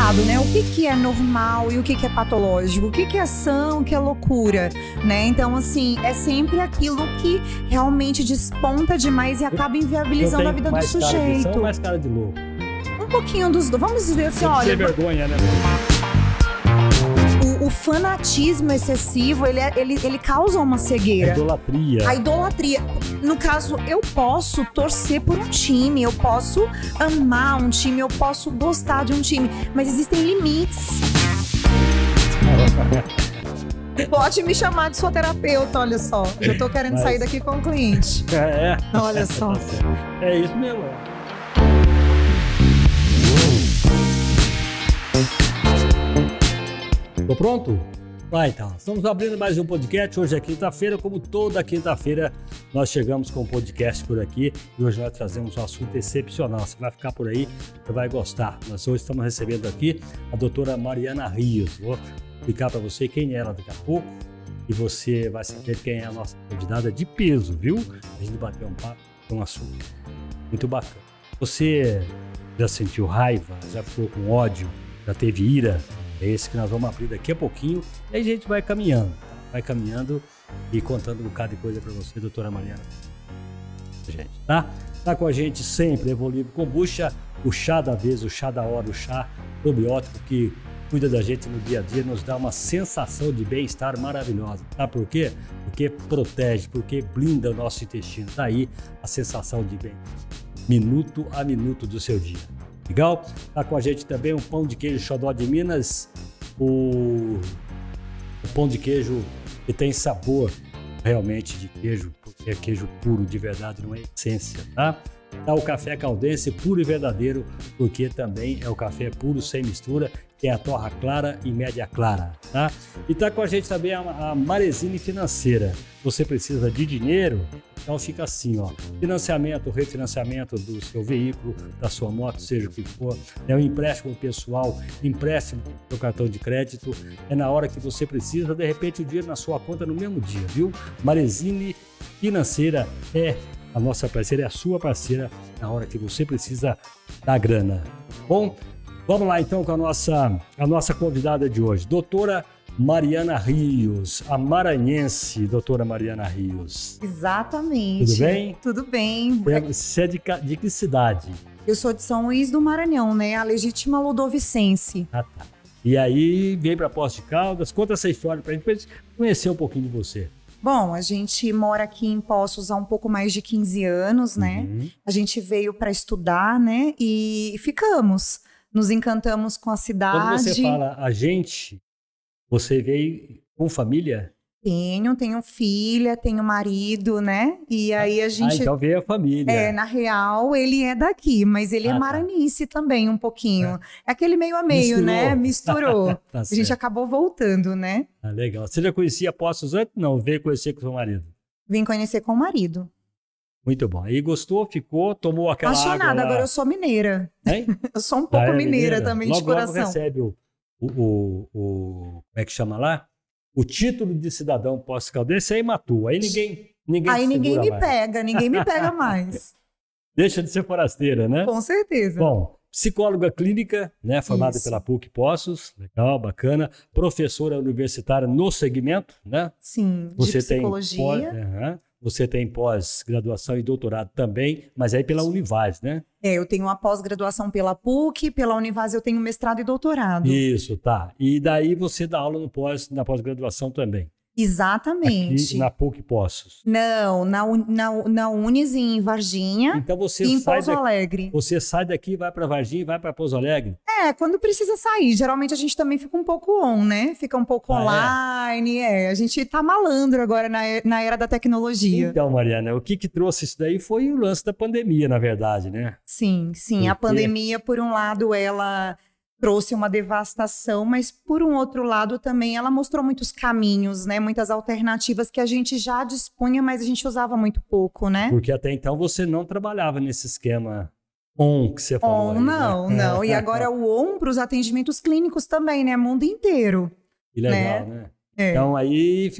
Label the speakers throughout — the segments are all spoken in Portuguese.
Speaker 1: complicado, né? O que é normal e o que é patológico? O que é ação, o que é loucura, né? Então, assim, é sempre aquilo que realmente desponta demais e acaba inviabilizando a vida do sujeito.
Speaker 2: Mais cara de são ou mais cara de louco?
Speaker 1: Um pouquinho dos dois. Vamos dizer assim, olha...
Speaker 2: Sem vergonha, né?
Speaker 1: O fanatismo excessivo, ele causa uma cegueira.
Speaker 2: A
Speaker 1: A idolatria. No caso, eu posso torcer por um time, eu posso amar um time, eu posso gostar de um time, mas existem limites. Pode me chamar de sua terapeuta, olha só. Eu tô querendo sair daqui com o cliente. Olha só.
Speaker 2: É isso mesmo. Tô pronto? Vai então. Estamos abrindo mais um podcast. Hoje é quinta-feira, como toda quinta-feira nós chegamos com um podcast por aqui e hoje nós trazemos um assunto excepcional. Você vai ficar por aí, você vai gostar. Nós hoje estamos recebendo aqui a doutora Mariana Rios. Vou explicar para você quem é ela daqui a pouco e você vai saber quem é a nossa convidada de peso, viu? A gente bateu um papo, um assunto muito bacana. Você já sentiu raiva, já ficou com ódio, já teve ira? É esse que nós vamos abrir daqui a pouquinho e a gente vai caminhando, e contando um bocado de coisa para você, doutora Mariana. Gente, tá? Tá com a gente sempre, Evolível Kombucha, o chá da vez, o chá da hora, o chá probiótico que cuida da gente no dia a dia, nos dá uma sensação de bem-estar maravilhosa. Sabe por quê? Porque protege, porque blinda o nosso intestino. Tá aí a sensação de bem, minuto a minuto do seu dia. Legal? Tá com a gente também um pão de queijo Xodó de Minas, o pão de queijo que tem sabor realmente de queijo, porque é queijo puro de verdade, não é essência, tá? Tá o café caldense puro e verdadeiro, porque também é o café puro sem mistura, que é a torra clara e média clara, tá? E tá com a gente também a Marezine Financeira. Você precisa de dinheiro? Então fica assim, ó, financiamento, refinanciamento do seu veículo, da sua moto, seja o que for, é um empréstimo pessoal, empréstimo do seu cartão de crédito, é na hora que você precisa, de repente o dinheiro na sua conta no mesmo dia, viu? Marezine Financeira é a nossa parceira, é a sua parceira na hora que você precisa da grana. Bom, vamos lá então com a nossa convidada de hoje, doutora Mariana Rios, a maranhense, doutora Mariana Rios.
Speaker 1: Exatamente.
Speaker 2: Tudo bem?
Speaker 1: Tudo bem.
Speaker 2: Você é de que cidade?
Speaker 1: Eu sou de São Luís do Maranhão, né? A legítima ludovicense.
Speaker 2: Ah, tá. E aí veio para Poços de Caldas. Conta essa história para a gente conhecer um pouquinho de você.
Speaker 1: Bom, a gente mora aqui em Poços há um pouco mais de 15 anos, né? A gente veio para estudar, né? E ficamos. Nos encantamos com a cidade.
Speaker 2: Quando você fala a gente, você veio com família?
Speaker 1: Tenho filha, tenho marido, né? E aí a gente...
Speaker 2: então veio a família.
Speaker 1: Na real, ele é daqui, mas ele é maranhense também um pouquinho. É aquele meio a meio, né? Misturou.
Speaker 2: Tá
Speaker 1: a gente acabou voltando, né?
Speaker 2: Ah, legal. Você já conhecia Poços antes? Não, veio conhecer com seu marido?
Speaker 1: Vim conhecer com o marido.
Speaker 2: Muito bom. Aí gostou, ficou, tomou aquela
Speaker 1: apaixonada,
Speaker 2: água lá.
Speaker 1: agora eu sou mineira.
Speaker 2: Hein?
Speaker 1: Eu sou um pouco mineira também,
Speaker 2: logo,
Speaker 1: de coração.
Speaker 2: Logo recebe como é que chama lá? O título de cidadão Poços Caldense aí matou. Aí ninguém
Speaker 1: me pega, ninguém me pega mais.
Speaker 2: Deixa de ser forasteira, né?
Speaker 1: Com certeza.
Speaker 2: Bom, psicóloga clínica, né? Formada pela PUC Poços, legal, bacana. Professora universitária no segmento, né?
Speaker 1: Sim, de psicologia.
Speaker 2: Você tem pós-graduação e doutorado também, mas aí pela Univaz, né?
Speaker 1: Eu tenho uma pós-graduação pela PUC, pela Univaz eu tenho mestrado e doutorado.
Speaker 2: Isso, tá. E daí você dá aula na pós-graduação também?
Speaker 1: Exatamente.
Speaker 2: Aqui na PUC Poços?
Speaker 1: Não, na Unis em Varginha
Speaker 2: então você
Speaker 1: e em Pouso Alegre.
Speaker 2: Você sai daqui, vai para Varginha e vai para Pouso Alegre?
Speaker 1: Quando precisa sair. Geralmente a gente também fica um pouco né? Fica um pouco online. A gente tá malandro agora na era da tecnologia.
Speaker 2: Então, Mariana, o que trouxe isso daí foi o lance da pandemia, na verdade, né?
Speaker 1: Sim. A pandemia, por um lado, ela trouxe uma devastação, mas por um outro lado também ela mostrou muitos caminhos, né? Muitas alternativas que a gente já dispunha, mas a gente usava muito pouco, né?
Speaker 2: Porque até então você não trabalhava nesse esquema que você falou.
Speaker 1: Não. E agora o para os atendimentos clínicos também, né? Mundo inteiro.
Speaker 2: Que legal, né? Então aí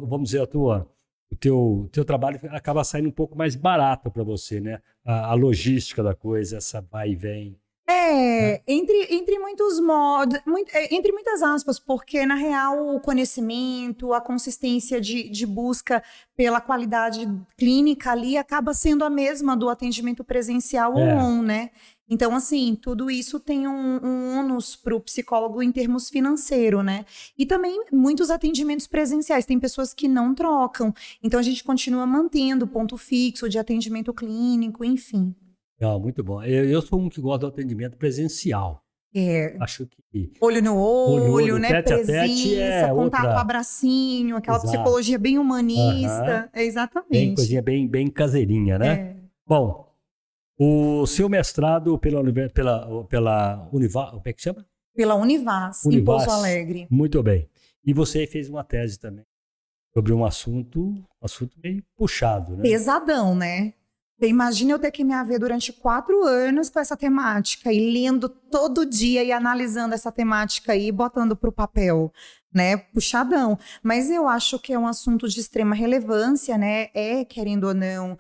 Speaker 2: vamos dizer, o teu trabalho acaba saindo um pouco mais barato para você, né? A logística da coisa, essa vai e vem.
Speaker 1: Entre muitos modos, entre muitas aspas, porque na real o conhecimento, a consistência de busca pela qualidade clínica ali acaba sendo a mesma do atendimento presencial ou não, né? Então, assim, tudo isso tem um ônus para o psicólogo em termos financeiros, né? E também muitos atendimentos presenciais, tem pessoas que não trocam, então a gente continua mantendo ponto fixo de atendimento clínico, enfim.
Speaker 2: Muito bom. Eu sou um que gosta do atendimento presencial. Acho que...
Speaker 1: Olho no olho, né?
Speaker 2: Tete a tete
Speaker 1: contato, abracinho, aquela psicologia bem humanista. Exatamente.
Speaker 2: Coisinha bem caseirinha, né? Bom, o seu mestrado pela Univas, como é que chama?
Speaker 1: Pela Univas, em Pouso Alegre.
Speaker 2: Muito bem. E você fez uma tese também sobre um assunto meio puxado, né?
Speaker 1: Pesadão, né? Imagina eu ter que me haver durante 4 anos com essa temática e lendo todo dia e analisando essa temática e botando para o papel, né? Puxadão. Mas eu acho que é um assunto de extrema relevância, né? Querendo ou não,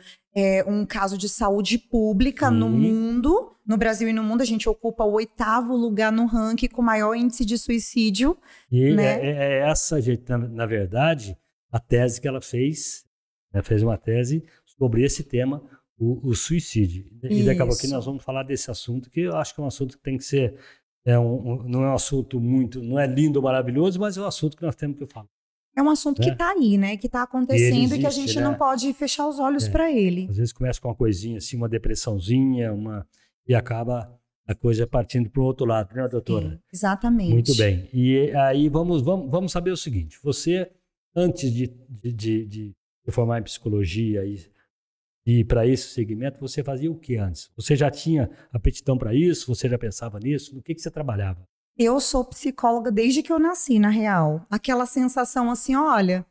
Speaker 1: um caso de saúde pública no mundo. No Brasil e no mundo, a gente ocupa o 8º lugar no ranking com maior índice de suicídio.
Speaker 2: E
Speaker 1: né?
Speaker 2: Essa, gente, na verdade, a tese que ela fez, fez uma tese sobre esse tema, o suicídio. E daqui a pouquinho nós vamos falar desse assunto, que eu acho que é um assunto que tem que ser, não é um assunto não é lindo ou maravilhoso, mas é um assunto que nós temos que falar.
Speaker 1: É um assunto que está aí, né? Que está acontecendo e que a gente não pode fechar os olhos para ele.
Speaker 2: Às vezes começa com uma coisinha assim, uma depressãozinha, e acaba a coisa partindo para o outro lado, né, doutora?
Speaker 1: Exatamente.
Speaker 2: Muito bem. E aí vamos saber o seguinte, você, antes de formar em psicologia e para esse segmento, você fazia o que antes? Você já tinha aptidão para isso? Você já pensava nisso? No que você trabalhava?
Speaker 1: Eu sou psicóloga desde que eu nasci, na real. Aquela sensação assim, olha,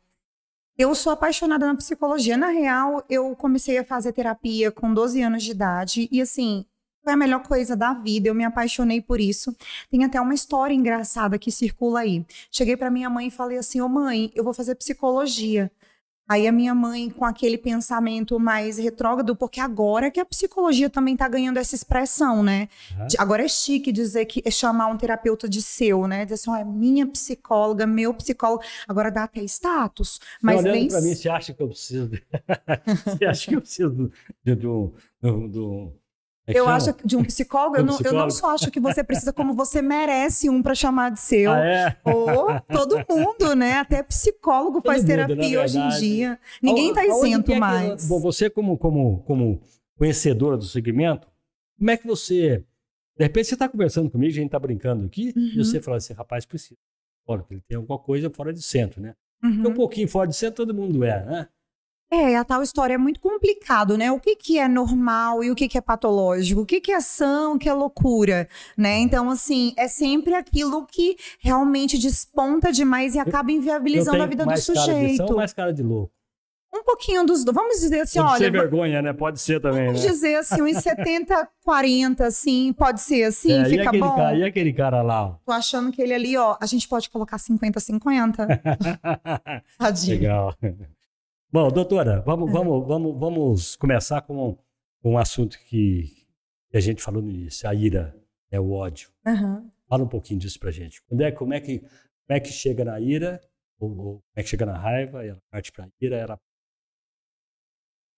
Speaker 1: eu sou apaixonada na psicologia. Na real, eu comecei a fazer terapia com 12 anos de idade e assim, foi a melhor coisa da vida, eu me apaixonei por isso. Tem até uma história engraçada que circula aí. Cheguei para minha mãe e falei assim, mãe, eu vou fazer psicologia. Aí a minha mãe, com aquele pensamento mais retrógrado, porque agora que a psicologia também está ganhando essa expressão, né? Agora é chique dizer que chamar um terapeuta de seu, né? Dizer assim, é minha psicóloga, meu psicólogo. Agora dá até status. Mas
Speaker 2: olhando para mim, você acha que eu preciso você acha que eu preciso do
Speaker 1: eu acho que de um psicólogo, eu não só acho que você precisa, como você merece um para chamar de seu. Todo mundo, né? Até psicólogo faz terapia hoje em dia. Ninguém está isento mais.
Speaker 2: Bom, você como conhecedora do segmento, como é que você... De repente você está conversando comigo, a gente está brincando aqui, e você fala assim, rapaz, precisa. Ele tem alguma coisa fora de centro, né? Um pouquinho fora de centro todo mundo né?
Speaker 1: A tal história é muito complicado, né? O que é normal e o que é patológico? O que é ação, o que é loucura, né? Então, assim, é sempre aquilo que realmente desponta demais e acaba inviabilizando a vida do sujeito.
Speaker 2: Mais cara de ação ou mais cara de louco?
Speaker 1: Um pouquinho dos dois. Vamos dizer assim,
Speaker 2: pode
Speaker 1: olha...
Speaker 2: ser vergonha, né? Pode ser também,
Speaker 1: vamos dizer assim, uns 70-40, assim, pode ser assim, fica bom.
Speaker 2: E aquele cara lá?
Speaker 1: Tô achando que ele ali, a gente pode colocar 50-50. Tadinho.
Speaker 2: Legal. Bom, doutora, vamos começar com um assunto que a gente falou no início, a ira, o ódio. Fala um pouquinho disso pra gente. Como é que chega na ira, ou como é que chega na raiva, ela parte pra ira, ela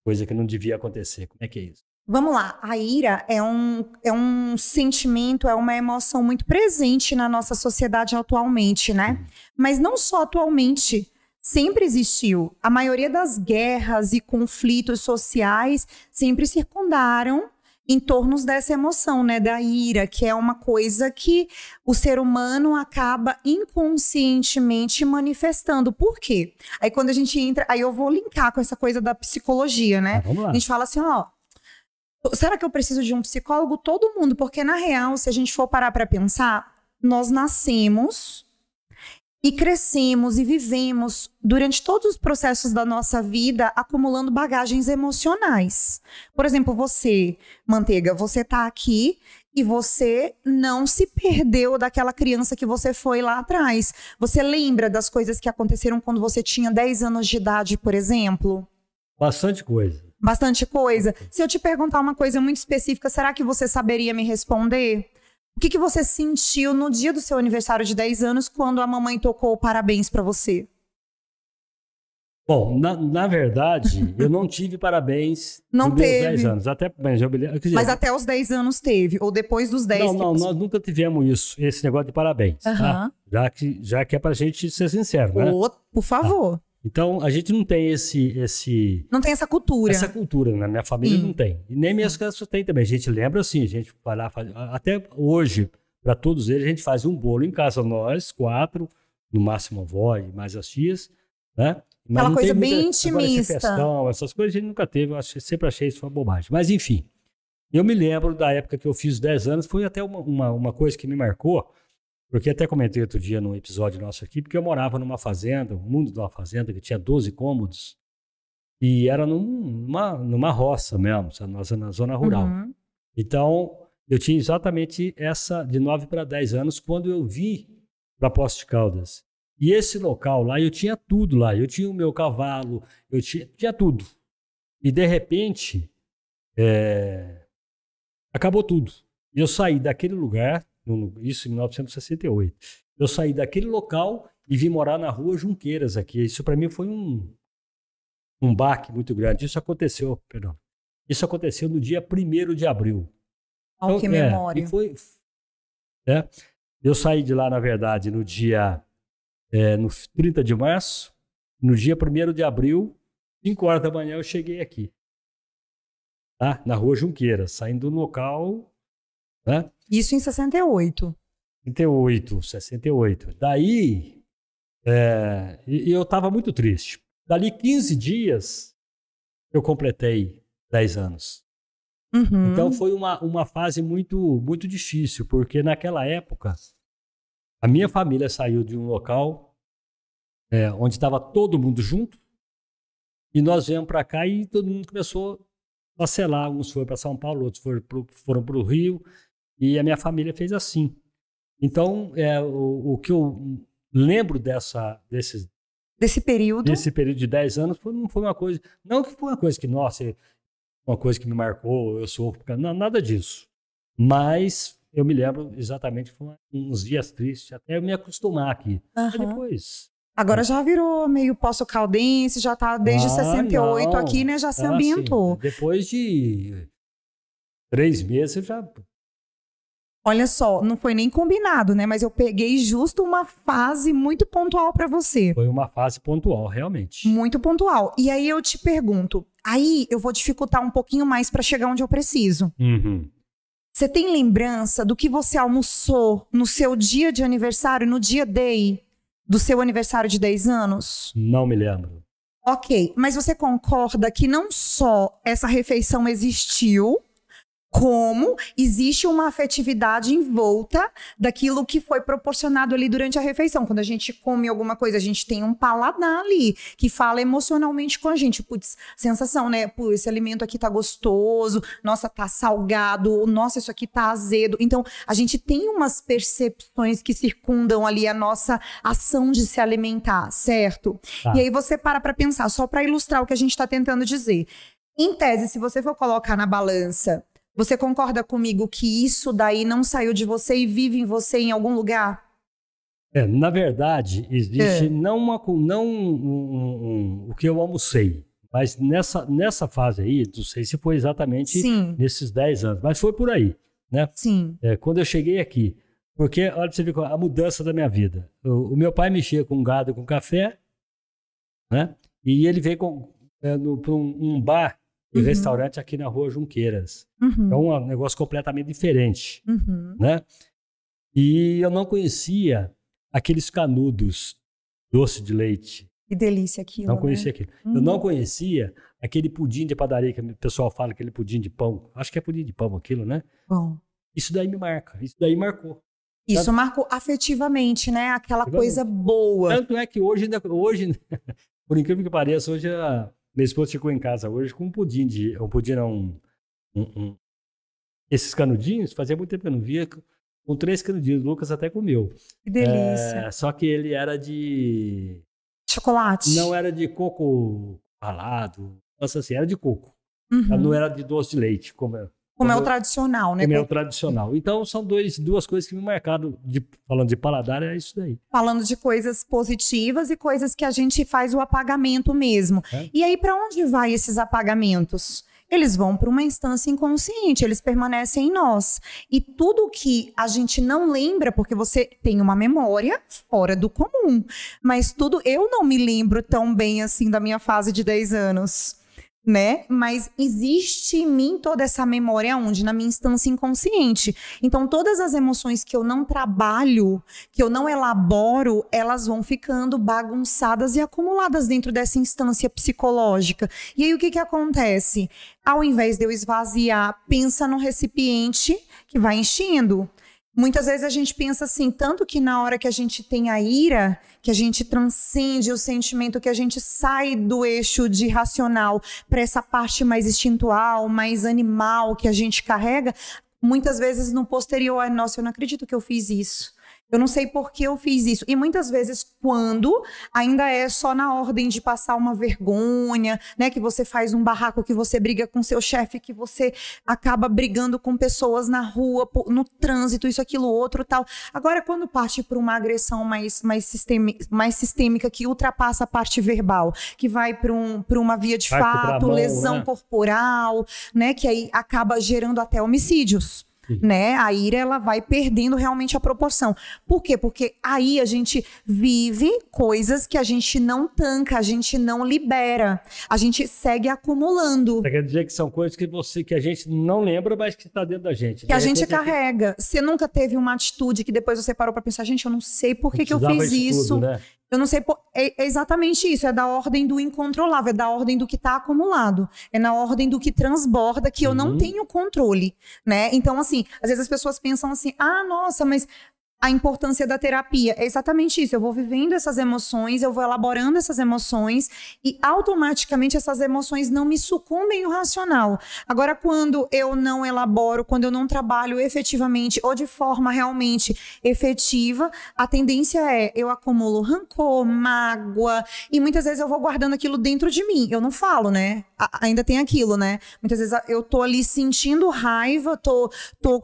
Speaker 2: coisa que não devia acontecer. Como é que é isso?
Speaker 1: Vamos lá, a ira é um sentimento, é uma emoção muito presente na nossa sociedade atualmente, né? Mas não só atualmente, sempre existiu. A maioria das guerras e conflitos sociais sempre circundaram em torno dessa emoção, né, da ira, que é uma coisa que o ser humano acaba inconscientemente manifestando. Por quê? Aí quando a gente entra, aí eu vou linkar com essa coisa da psicologia, né?
Speaker 2: Vamos lá.
Speaker 1: A gente fala assim, será que eu preciso de um psicólogo? Todo mundo, porque na real, se a gente for parar para pensar, nós nascemos e crescemos e vivemos durante todos os processos da nossa vida acumulando bagagens emocionais. Por exemplo, você, Manteiga, você tá aqui e você não se perdeu daquela criança que você foi lá atrás. Você lembra das coisas que aconteceram quando você tinha 10 anos de idade, por exemplo?
Speaker 2: Bastante coisa.
Speaker 1: Bastante coisa. Se eu te perguntar uma coisa muito específica, será que você saberia me responder? O que você sentiu no dia do seu aniversário de 10 anos quando a mamãe tocou parabéns pra você?
Speaker 2: Bom, na verdade, eu não tive parabéns
Speaker 1: Não
Speaker 2: nos meus
Speaker 1: teve.
Speaker 2: 10 anos.
Speaker 1: Mas até os 10 anos teve? Ou depois dos 10?
Speaker 2: Não, nós nunca tivemos esse negócio de parabéns. Tá? Já que é pra gente ser sincero, né?
Speaker 1: Por favor.
Speaker 2: Tá. Então, a gente não tem
Speaker 1: Não tem essa cultura.
Speaker 2: Essa cultura, na minha família não tem. E nem minhas crianças têm também. A gente lembra assim, a gente vai lá, até hoje, para todos eles, a gente faz um bolo em casa, nós, 4, no máximo a avó e mais as tias, né? Mas
Speaker 1: aquela coisa bem
Speaker 2: intimista.
Speaker 1: intimista.
Speaker 2: Essas coisas a gente nunca teve, sempre achei isso uma bobagem. Mas enfim, eu me lembro da época que eu fiz 10 anos, foi até uma coisa que me marcou, porque até comentei outro dia num episódio nosso aqui, porque eu morava numa fazenda, um mundo de uma fazenda que tinha 12 cômodos, e era numa roça mesmo, na zona rural.
Speaker 1: Uhum.
Speaker 2: Então, eu tinha exatamente essa de 9 para 10 anos quando eu vim para Poços de Caldas. E esse local lá, eu tinha tudo lá. Eu tinha o meu cavalo, eu tinha tudo. E, de repente, acabou tudo. E eu saí daquele lugar, isso em 1968. Eu saí daquele local e vim morar na rua Junqueiras aqui. Isso para mim foi um baque muito grande. Isso aconteceu no dia 1º de abril.
Speaker 1: Que memória.
Speaker 2: Eu saí de lá, na verdade, no 30 de março, no dia 1º de abril, 5 horas da manhã eu cheguei aqui, tá? Na rua Junqueiras, saindo do local, né?
Speaker 1: Isso em 68.
Speaker 2: 68. Daí, eu estava muito triste. Dali 15 dias, eu completei 10 anos.
Speaker 1: Uhum.
Speaker 2: Então foi uma fase muito, muito difícil, porque naquela época, a minha família saiu de um local onde estava todo mundo junto e nós viemos para cá e todo mundo começou a parcelar. Uns foram para São Paulo, outros foram para o Rio e a minha família fez assim. Então, o que eu lembro desse período de 10 anos não foi uma coisa... Não que foi uma coisa que, nossa, uma coisa que me marcou, eu sofro... Não, nada disso. Mas... eu me lembro exatamente, foi uns dias tristes, até eu me acostumar aqui. Mas depois...
Speaker 1: Agora já virou meio poço-caldense, já tá desde 68 aqui, né? Já se ambientou.
Speaker 2: Assim, depois de 3 meses eu já...
Speaker 1: Olha só, não foi nem combinado, né? Mas eu peguei justo uma fase muito pontual para você.
Speaker 2: Foi uma fase pontual, realmente.
Speaker 1: Muito pontual. E aí eu te pergunto, aí eu vou dificultar um pouquinho mais para chegar onde eu preciso.
Speaker 2: Uhum.
Speaker 1: Você tem lembrança do que você almoçou no seu dia de aniversário, no dia day do seu aniversário de 10 anos?
Speaker 2: Não me lembro.
Speaker 1: Ok, mas você concorda que não só essa refeição existiu, como existe uma afetividade em volta daquilo que foi proporcionado ali durante a refeição. Quando a gente come alguma coisa, a gente tem um paladar ali que fala emocionalmente com a gente. Putz, sensação, né? Pô, esse alimento aqui tá gostoso, nossa, tá salgado, nossa, isso aqui tá azedo. Então, a gente tem umas percepções que circundam ali a nossa ação de se alimentar, certo?
Speaker 2: Tá.
Speaker 1: E aí você para pensar, só para ilustrar o que a gente tá tentando dizer. Em tese, se você for colocar na balança, você concorda comigo que isso daí não saiu de você e vive em você em algum lugar?
Speaker 2: Na verdade, existe não o que eu almocei, mas nessa fase aí, não sei se foi exatamente nesses 10 anos, mas foi por aí, né?
Speaker 1: Sim.
Speaker 2: Quando eu cheguei aqui, porque, olha pra você ver a mudança da minha vida. O meu pai mexia com gado, com café, né? E ele veio para um bar e restaurante aqui na rua Junqueiras. É um negócio completamente diferente, né? E eu não conhecia aqueles canudos doce de leite.
Speaker 1: Que delícia aquilo,
Speaker 2: Não conhecia aquilo. Eu não conhecia aquele pudim de padaria que o pessoal fala, aquele pudim de pão. Acho que é pudim de pão aquilo, né?
Speaker 1: Bom.
Speaker 2: Isso daí me marca. Isso daí marcou.
Speaker 1: Isso marcou afetivamente, né? Aquela coisa boa.
Speaker 2: Tanto é que hoje, por incrível que pareça, hoje minha esposa chegou em casa hoje com um pudim esses canudinhos, fazia muito tempo que eu não via, com 3 canudinhos, o Lucas até comeu.
Speaker 1: Que delícia.
Speaker 2: Só que ele era de...
Speaker 1: chocolate.
Speaker 2: Não era de coco ralado, nossa assim, era de coco. Ela não era de doce de leite, como é
Speaker 1: o tradicional, né?
Speaker 2: Como é o tradicional. Então, são duas coisas que me marcaram, falando de paladar, é isso daí.
Speaker 1: Falando de coisas positivas e coisas que a gente faz o apagamento mesmo. E aí, para onde vai esses apagamentos? Eles vão para uma instância inconsciente, eles permanecem em nós. E tudo que a gente não lembra, porque você tem uma memória fora do comum, mas eu não me lembro tão bem assim da minha fase de 10 anos. Né? Mas existe em mim toda essa memória onde? Na minha instância inconsciente. Então, todas as emoções que eu não trabalho, que eu não elaboro, elas vão ficando bagunçadas e acumuladas dentro dessa instância psicológica. E aí, o que acontece? Ao invés de eu esvaziar, pensa no recipiente que vai enchendo. Muitas vezes a gente pensa assim, tanto que na hora que a gente tem a ira, que a gente transcende o sentimento, que a gente sai do eixo de racional para essa parte mais instintual, mais animal que a gente carrega, muitas vezes no posterior, nossa, eu não acredito que eu fiz isso. Eu não sei por que eu fiz isso. E muitas vezes, quando ainda é só na ordem de passar uma vergonha, né? Que você faz um barraco, que você briga com seu chefe, que você acaba brigando com pessoas na rua, no trânsito, isso, aquilo, outro, tal. Agora, quando parte para uma agressão mais sistêmica, que ultrapassa a parte verbal, que vai para uma via de fato, lesão, né? Corporal, né? Que aí acaba gerando até homicídios. Né? A ira, ela vai perdendo realmente a proporção. Por quê? Porque aí a gente vive coisas que a gente não tanca, a gente não libera, a gente segue acumulando.
Speaker 2: Quer dizer que são coisas que a gente não lembra, mas que está dentro da gente.
Speaker 1: Que a gente carrega. Você nunca teve uma atitude que depois você parou para pensar, gente, eu não sei por que eu fiz isso. Tudo, né? Eu não sei, é exatamente isso, é da ordem do incontrolável, é da ordem do que está acumulado, é na ordem do que transborda, que eu não tenho controle, né? Então, assim, às vezes as pessoas pensam assim, nossa, mas a importância da terapia é exatamente isso, eu vou vivendo essas emoções, eu vou elaborando essas emoções e automaticamente essas emoções não me sucumbem ao racional. Agora, quando eu não elaboro, quando eu não trabalho efetivamente ou de forma realmente efetiva, a tendência é eu acumulo rancor, mágoa e muitas vezes eu vou guardando aquilo dentro de mim. Eu não falo, né? Ainda tem aquilo, né? Muitas vezes eu tô ali sentindo raiva, tô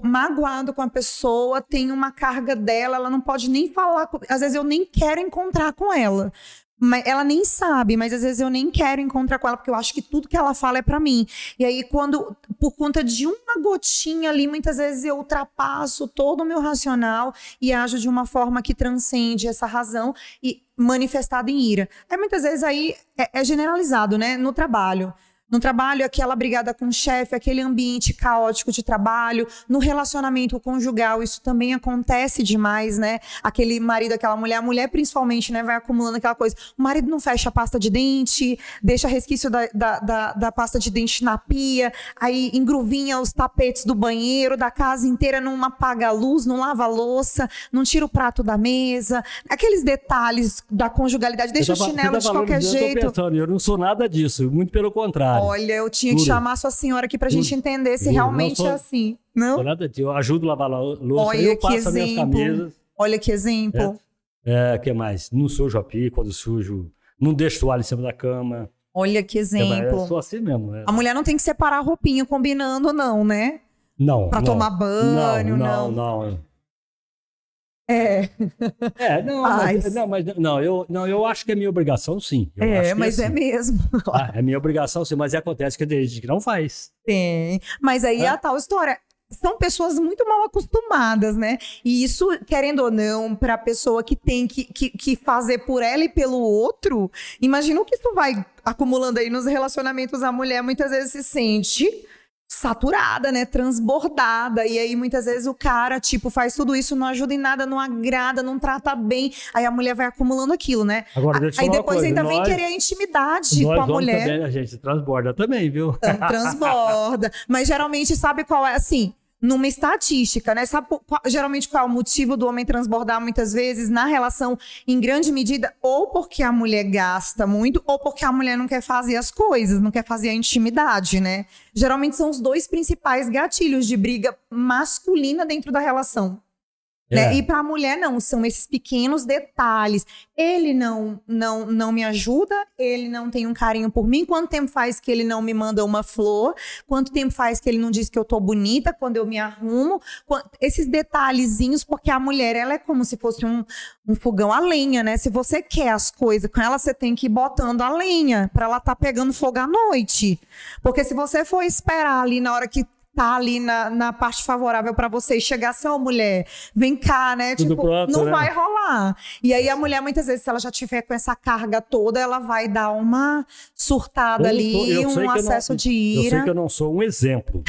Speaker 1: magoado com a pessoa, tem uma carga dela, ela não pode nem falar, às vezes eu nem quero encontrar com ela, mas ela nem sabe, mas às vezes eu nem quero encontrar com ela, porque eu acho que tudo que ela fala é pra mim, e aí quando, por conta de uma gotinha ali, muitas vezes eu ultrapasso todo o meu racional e ajo de uma forma que transcende essa razão e manifestada em ira. Aí muitas vezes aí é generalizado, né, no trabalho. No trabalho, aquela brigada com o chefe, aquele ambiente caótico de trabalho. No relacionamento conjugal, isso também acontece demais, né? Aquele marido, aquela mulher, a mulher principalmente, né? Vai acumulando aquela coisa. O marido não fecha a pasta de dente, deixa resquício da pasta de dente na pia, aí engruvinha os tapetes do banheiro, da casa inteira, não apaga a luz, não lava a louça, não tira o prato da mesa. Aqueles detalhes da conjugalidade, deixa o chinelo de qualquer jeito.
Speaker 2: Eu não sou nada disso, muito pelo contrário.
Speaker 1: Olha, eu tinha que chamar sua senhora aqui pra gente entender se realmente é assim. Não?
Speaker 2: Eu ajudo a lavar a louça,
Speaker 1: olha,
Speaker 2: eu passo as minhas camisas.
Speaker 1: Olha que exemplo.
Speaker 2: Que mais? Não sujo a pia, quando sujo, não deixo toalha em cima da cama.
Speaker 1: Olha que exemplo.
Speaker 2: Eu sou assim mesmo.
Speaker 1: A mulher não tem que separar a roupinha combinando, não, né?
Speaker 2: Não.
Speaker 1: Pra tomar banho, não.
Speaker 2: Não. Eu acho que é minha obrigação, sim.
Speaker 1: Mas é mesmo.
Speaker 2: É minha obrigação, sim, mas acontece que tem gente que não faz.
Speaker 1: Tem. Mas aí é a tal história. São pessoas muito mal acostumadas, né? E isso, querendo ou não, para a pessoa que tem que fazer por ela e pelo outro, imagina o que isso vai acumulando aí nos relacionamentos. A mulher muitas vezes se sente saturada, né, transbordada, e aí muitas vezes o cara, tipo, faz tudo isso, não ajuda em nada, não agrada, não trata bem, aí a mulher vai acumulando aquilo, né?
Speaker 2: Agora, deixa eu
Speaker 1: aí
Speaker 2: falar
Speaker 1: depois
Speaker 2: uma coisa,
Speaker 1: ainda vem querer a intimidade com a mulher.
Speaker 2: Também, a gente transborda também, viu?
Speaker 1: Transborda, mas geralmente sabe qual é, assim, numa estatística, né? Sabe geralmente qual é o motivo do homem transbordar muitas vezes na relação, em grande medida, ou porque a mulher gasta muito, ou porque a mulher não quer fazer as coisas, não quer fazer a intimidade, né? Geralmente são os dois principais gatilhos de briga masculina dentro da relação. Né? E para a mulher, não, são esses pequenos detalhes. Ele não me ajuda, ele não tem um carinho por mim. Quanto tempo faz que ele não me manda uma flor? Quanto tempo faz que ele não diz que eu tô bonita quando eu me arrumo? Esses detalhezinhos, porque a mulher, ela é como se fosse um fogão a lenha, né? Se você quer as coisas com ela, você tem que ir botando a lenha para ela tá pegando fogo à noite. Porque se você for esperar ali na hora que tá ali na parte favorável para você e chegar assim, ó, mulher, vem cá, né?
Speaker 2: Tudo
Speaker 1: tipo,
Speaker 2: pronto,
Speaker 1: não
Speaker 2: né?
Speaker 1: vai rolar. E aí a mulher, muitas vezes, se ela já tiver com essa carga toda, ela vai dar uma surtada ali, um acesso de ira.
Speaker 2: Eu sei que eu não sou um exemplo,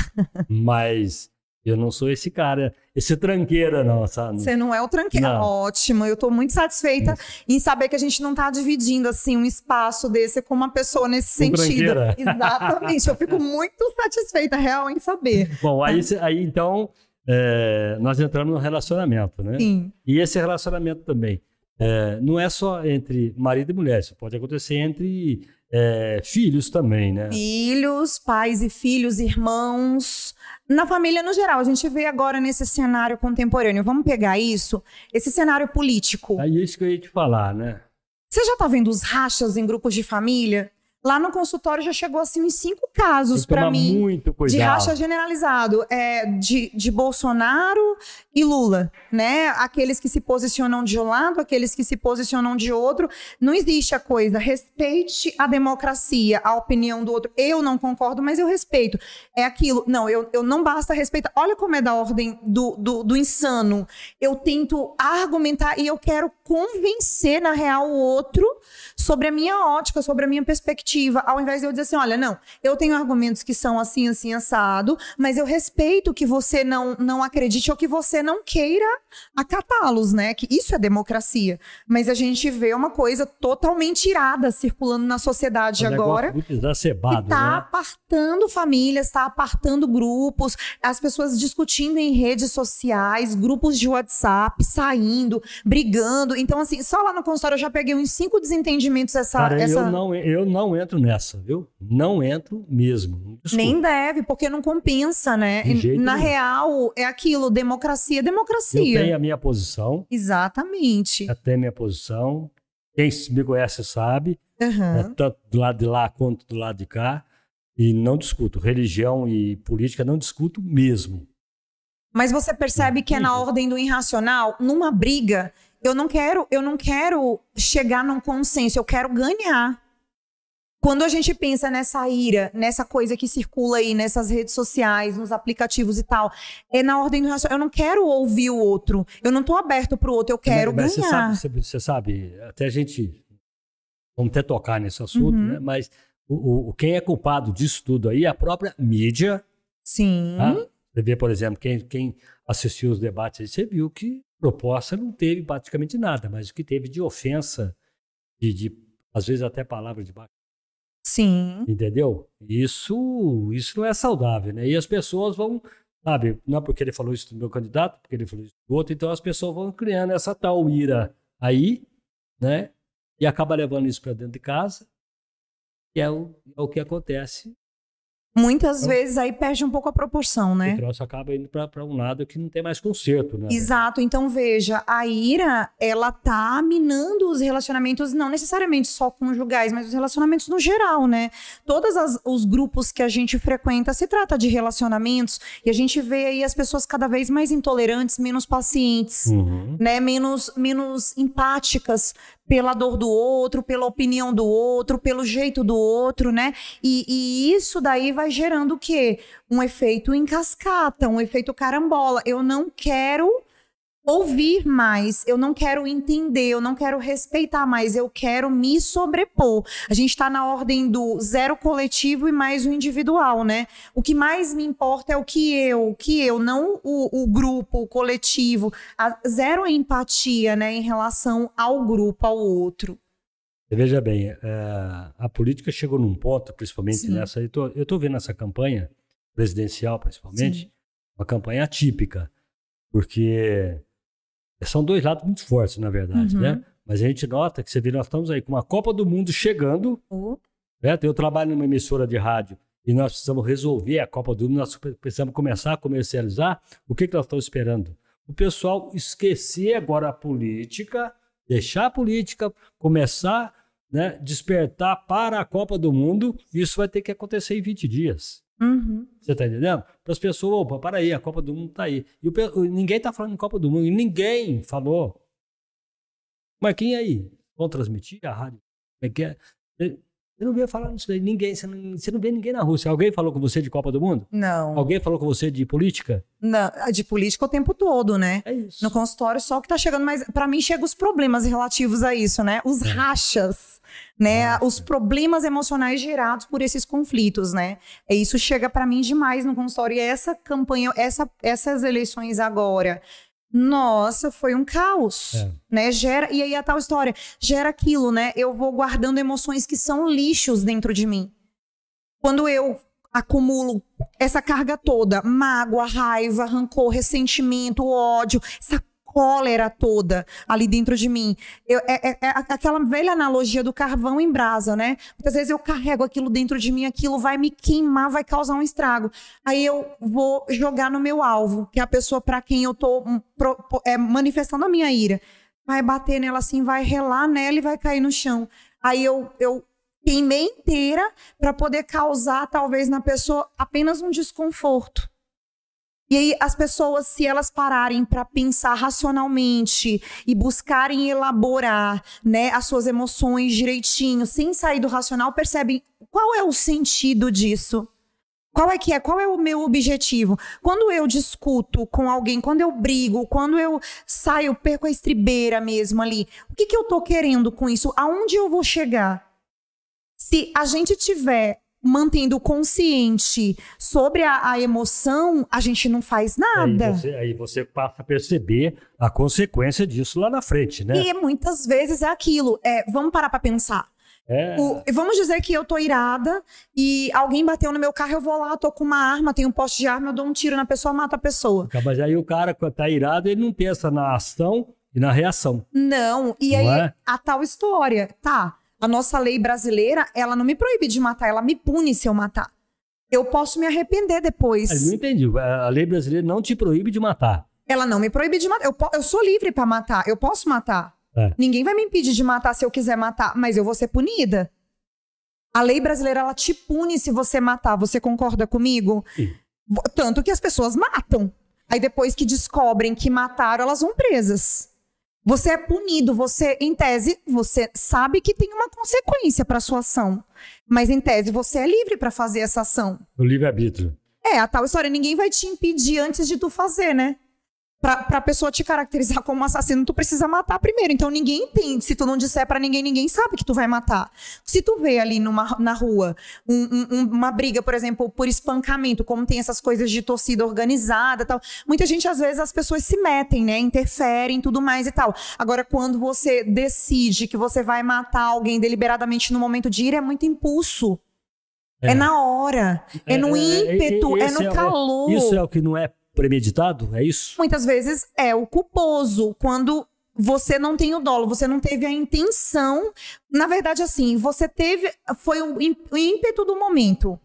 Speaker 2: mas eu não sou esse cara, esse tranqueira, não, sabe?
Speaker 1: Você não é o tranqueira.
Speaker 2: Não.
Speaker 1: Ótimo, eu tô muito satisfeita em saber que a gente não tá dividindo, assim, um espaço desse com uma pessoa nesse sentido.
Speaker 2: Tranqueira.
Speaker 1: Exatamente, eu fico muito satisfeita, real, em saber.
Speaker 2: Bom, aí então, nós entramos no relacionamento, né?
Speaker 1: Sim.
Speaker 2: E esse relacionamento também, não é só entre marido e mulher, isso pode acontecer entre filhos também, né?
Speaker 1: Filhos, pais e filhos, irmãos, na família no geral. A gente vê agora nesse cenário contemporâneo, vamos pegar isso, esse cenário político.
Speaker 2: Aí é isso que eu ia te falar, né?
Speaker 1: Você já tá vendo os rachas em grupos de família? Lá no consultório já chegou assim uns 5 casos para mim
Speaker 2: muito cuidado.
Speaker 1: De racha generalizado, de Bolsonaro e Lula, né? Aqueles que se posicionam de um lado, aqueles que se posicionam de outro. Não existe a coisa, respeite a democracia, a opinião do outro. Eu não concordo, mas eu respeito. É aquilo, não, eu não basta respeitar. Olha como é da ordem do insano. Eu tento argumentar e eu quero convencer, na real, o outro sobre a minha ótica, sobre a minha perspectiva. Ao invés de eu dizer assim, olha, não, eu tenho argumentos que são assim, assim, assado, mas eu respeito que você não acredite ou que você não queira acatá-los, né? Que isso é democracia. Mas a gente vê uma coisa totalmente irada circulando na sociedade agora.
Speaker 2: Muito exacerbado,
Speaker 1: que tá
Speaker 2: né?
Speaker 1: apartando famílias, tá apartando grupos, as pessoas discutindo em redes sociais, grupos de WhatsApp, saindo, brigando. Então, assim, só lá no consultório eu já peguei uns 5 desentendimentos
Speaker 2: Cara, eu não entro nessa, viu? Não entro mesmo. Desculpa.
Speaker 1: Nem deve, porque não compensa, né? Na real, é aquilo, democracia.
Speaker 2: Eu tenho a minha posição.
Speaker 1: Exatamente.
Speaker 2: Eu tenho a minha posição. Quem me conhece sabe.
Speaker 1: Uhum.
Speaker 2: Tanto do lado de lá quanto do lado de cá. E não discuto. Religião e política não discuto mesmo.
Speaker 1: Mas você percebe que é na ordem do irracional, numa briga, eu não quero chegar num consenso, eu quero ganhar. Quando a gente pensa nessa ira, nessa coisa que circula aí nessas redes sociais, nos aplicativos e tal, é na ordem do irracional. Eu não quero ouvir o outro, eu não tô aberto pro outro, eu quero ganhar.
Speaker 2: Você sabe, até a gente, vamos até tocar nesse assunto, né? Mas quem é culpado disso tudo aí é a própria mídia.
Speaker 1: Sim.
Speaker 2: Tá? Você vê, por exemplo, quem assistiu os debates aí, você viu que proposta não teve praticamente nada, mas o que teve de ofensa, de às vezes até palavras de baixo.
Speaker 1: Sim.
Speaker 2: Entendeu? Isso não é saudável, né? E as pessoas vão, sabe, não é porque ele falou isso do meu candidato, porque ele falou isso do outro, então as pessoas vão criando essa tal ira aí, né? E acaba levando isso para dentro de casa, que é o que acontece.
Speaker 1: Muitas vezes aí perde um pouco a proporção, né?
Speaker 2: O troço acaba indo para um lado que não tem mais conserto, né?
Speaker 1: Exato. Então, veja, a ira, ela tá minando os relacionamentos, não necessariamente só conjugais, mas os relacionamentos no geral, né? Todos os grupos que a gente frequenta, se trata de relacionamentos, e a gente vê aí as pessoas cada vez mais intolerantes, menos pacientes, né? Menos empáticas pela dor do outro, pela opinião do outro, pelo jeito do outro, né? E isso daí vai gerando o quê? Um efeito em cascata, um efeito carambola. Eu não quero ouvir mais, eu não quero entender, eu não quero respeitar mais, eu quero me sobrepor. A gente está na ordem do zero coletivo e mais o individual, né? O que mais me importa é o que eu, não o grupo, o coletivo. Zero empatia, né, em relação ao grupo, ao outro.
Speaker 2: Veja bem, a política chegou num ponto, principalmente nessa, eu tô vendo essa campanha presidencial, principalmente, uma campanha atípica, porque são dois lados muito fortes, na verdade, né? Mas a gente nota que, você vê, nós estamos aí com uma Copa do Mundo chegando, certo? Eu trabalho numa emissora de rádio e nós precisamos resolver a Copa do Mundo, nós precisamos começar a comercializar. O que nós estamos esperando? o pessoal esquecer agora a política, deixar a política, começar, né, despertar para a Copa do Mundo. Isso vai ter que acontecer em 20 dias. Você tá entendendo? Para as pessoas, opa, para aí, a Copa do Mundo tá aí. E ninguém tá falando em Copa do Mundo, e ninguém falou. Marquinhos aí, vão transmitir a rádio? Como é que é? Você não veio falar nisso daí, ninguém, você não vê ninguém na Rússia. Alguém falou com você de Copa do Mundo?
Speaker 1: Não.
Speaker 2: Alguém falou com você de política?
Speaker 1: Não, de política o tempo todo, né?
Speaker 2: É isso.
Speaker 1: No consultório só que tá chegando, mas pra mim chegam os problemas relativos a isso, né? Os rachas, né? Os problemas emocionais gerados por esses conflitos, né? Isso chega pra mim demais no consultório. E essa campanha, essas eleições agora, nossa, foi um caos, né? E aí a tal história, gera aquilo, né? Eu vou guardando emoções que são lixos dentro de mim. Quando eu acumulo essa carga toda, mágoa, raiva, rancor, ressentimento, ódio, essa cólera toda ali dentro de mim. É aquela velha analogia do carvão em brasa, né? Muitas vezes eu carrego aquilo dentro de mim, aquilo vai me queimar, vai causar um estrago. Aí eu vou jogar no meu alvo, que é a pessoa para quem eu tô manifestando a minha ira. Vai bater nela assim, vai relar nela e vai cair no chão. Aí eu queimei inteira para poder causar, talvez, na pessoa apenas um desconforto. E aí as pessoas, se elas pararem para pensar racionalmente e buscarem elaborar, né, as suas emoções direitinho, sem sair do racional, percebem qual é o sentido disso. Qual é o meu objetivo? Quando eu discuto com alguém, quando eu brigo, quando eu saio, perco a estribeira mesmo ali, o que eu tô querendo com isso? Aonde eu vou chegar? Se a gente tiver mantendo consciente sobre a emoção, a gente não faz nada.
Speaker 2: Aí você passa a perceber a consequência disso lá na frente, né?
Speaker 1: E muitas vezes é aquilo. Vamos parar para pensar. Vamos dizer que eu tô irada e alguém bateu no meu carro, eu vou lá, tô com uma arma, tenho um poste de arma, eu dou um tiro na pessoa, mato a pessoa.
Speaker 2: Mas aí o cara, quando tá irado, ele não pensa na ação e na reação.
Speaker 1: Não, e
Speaker 2: não
Speaker 1: aí a tal história, tá? A nossa lei brasileira, ela não me proíbe de matar, ela me pune se eu matar. Eu posso me arrepender depois.
Speaker 2: Eu não entendi. A lei brasileira não te proíbe de matar.
Speaker 1: Ela não me proíbe de matar. Eu sou livre para matar, eu posso matar. Ninguém vai me impedir de matar se eu quiser matar, mas eu vou ser punida. A lei brasileira, ela te pune se você matar. Você concorda comigo?
Speaker 2: Sim.
Speaker 1: Tanto que as pessoas matam. Aí depois que descobrem que mataram, elas vão presas. Você é punido, em tese, você sabe que tem uma consequência para sua ação. Mas em tese, você é livre para fazer essa ação.
Speaker 2: O livre-arbítrio.
Speaker 1: A tal história, ninguém vai te impedir antes de tu fazer, né? Pra pessoa te caracterizar como assassino, tu precisa matar primeiro. Então ninguém entende. Se tu não disser pra ninguém, ninguém sabe que tu vai matar. Se tu vê ali na rua uma briga, por exemplo, por espancamento, como tem essas coisas de torcida organizada e tal, muita gente, às vezes, as pessoas se metem, né? Interferem e tudo mais e tal. Agora, quando você decide que você vai matar alguém deliberadamente no momento de ira, é muito impulso. É na hora. É no ímpeto, é no calor.
Speaker 2: Isso é o que não é premeditado? É isso?
Speaker 1: Muitas vezes é o culposo, quando você não tem o dolo, você não teve a intenção. Na verdade, assim, foi o ímpeto do momento,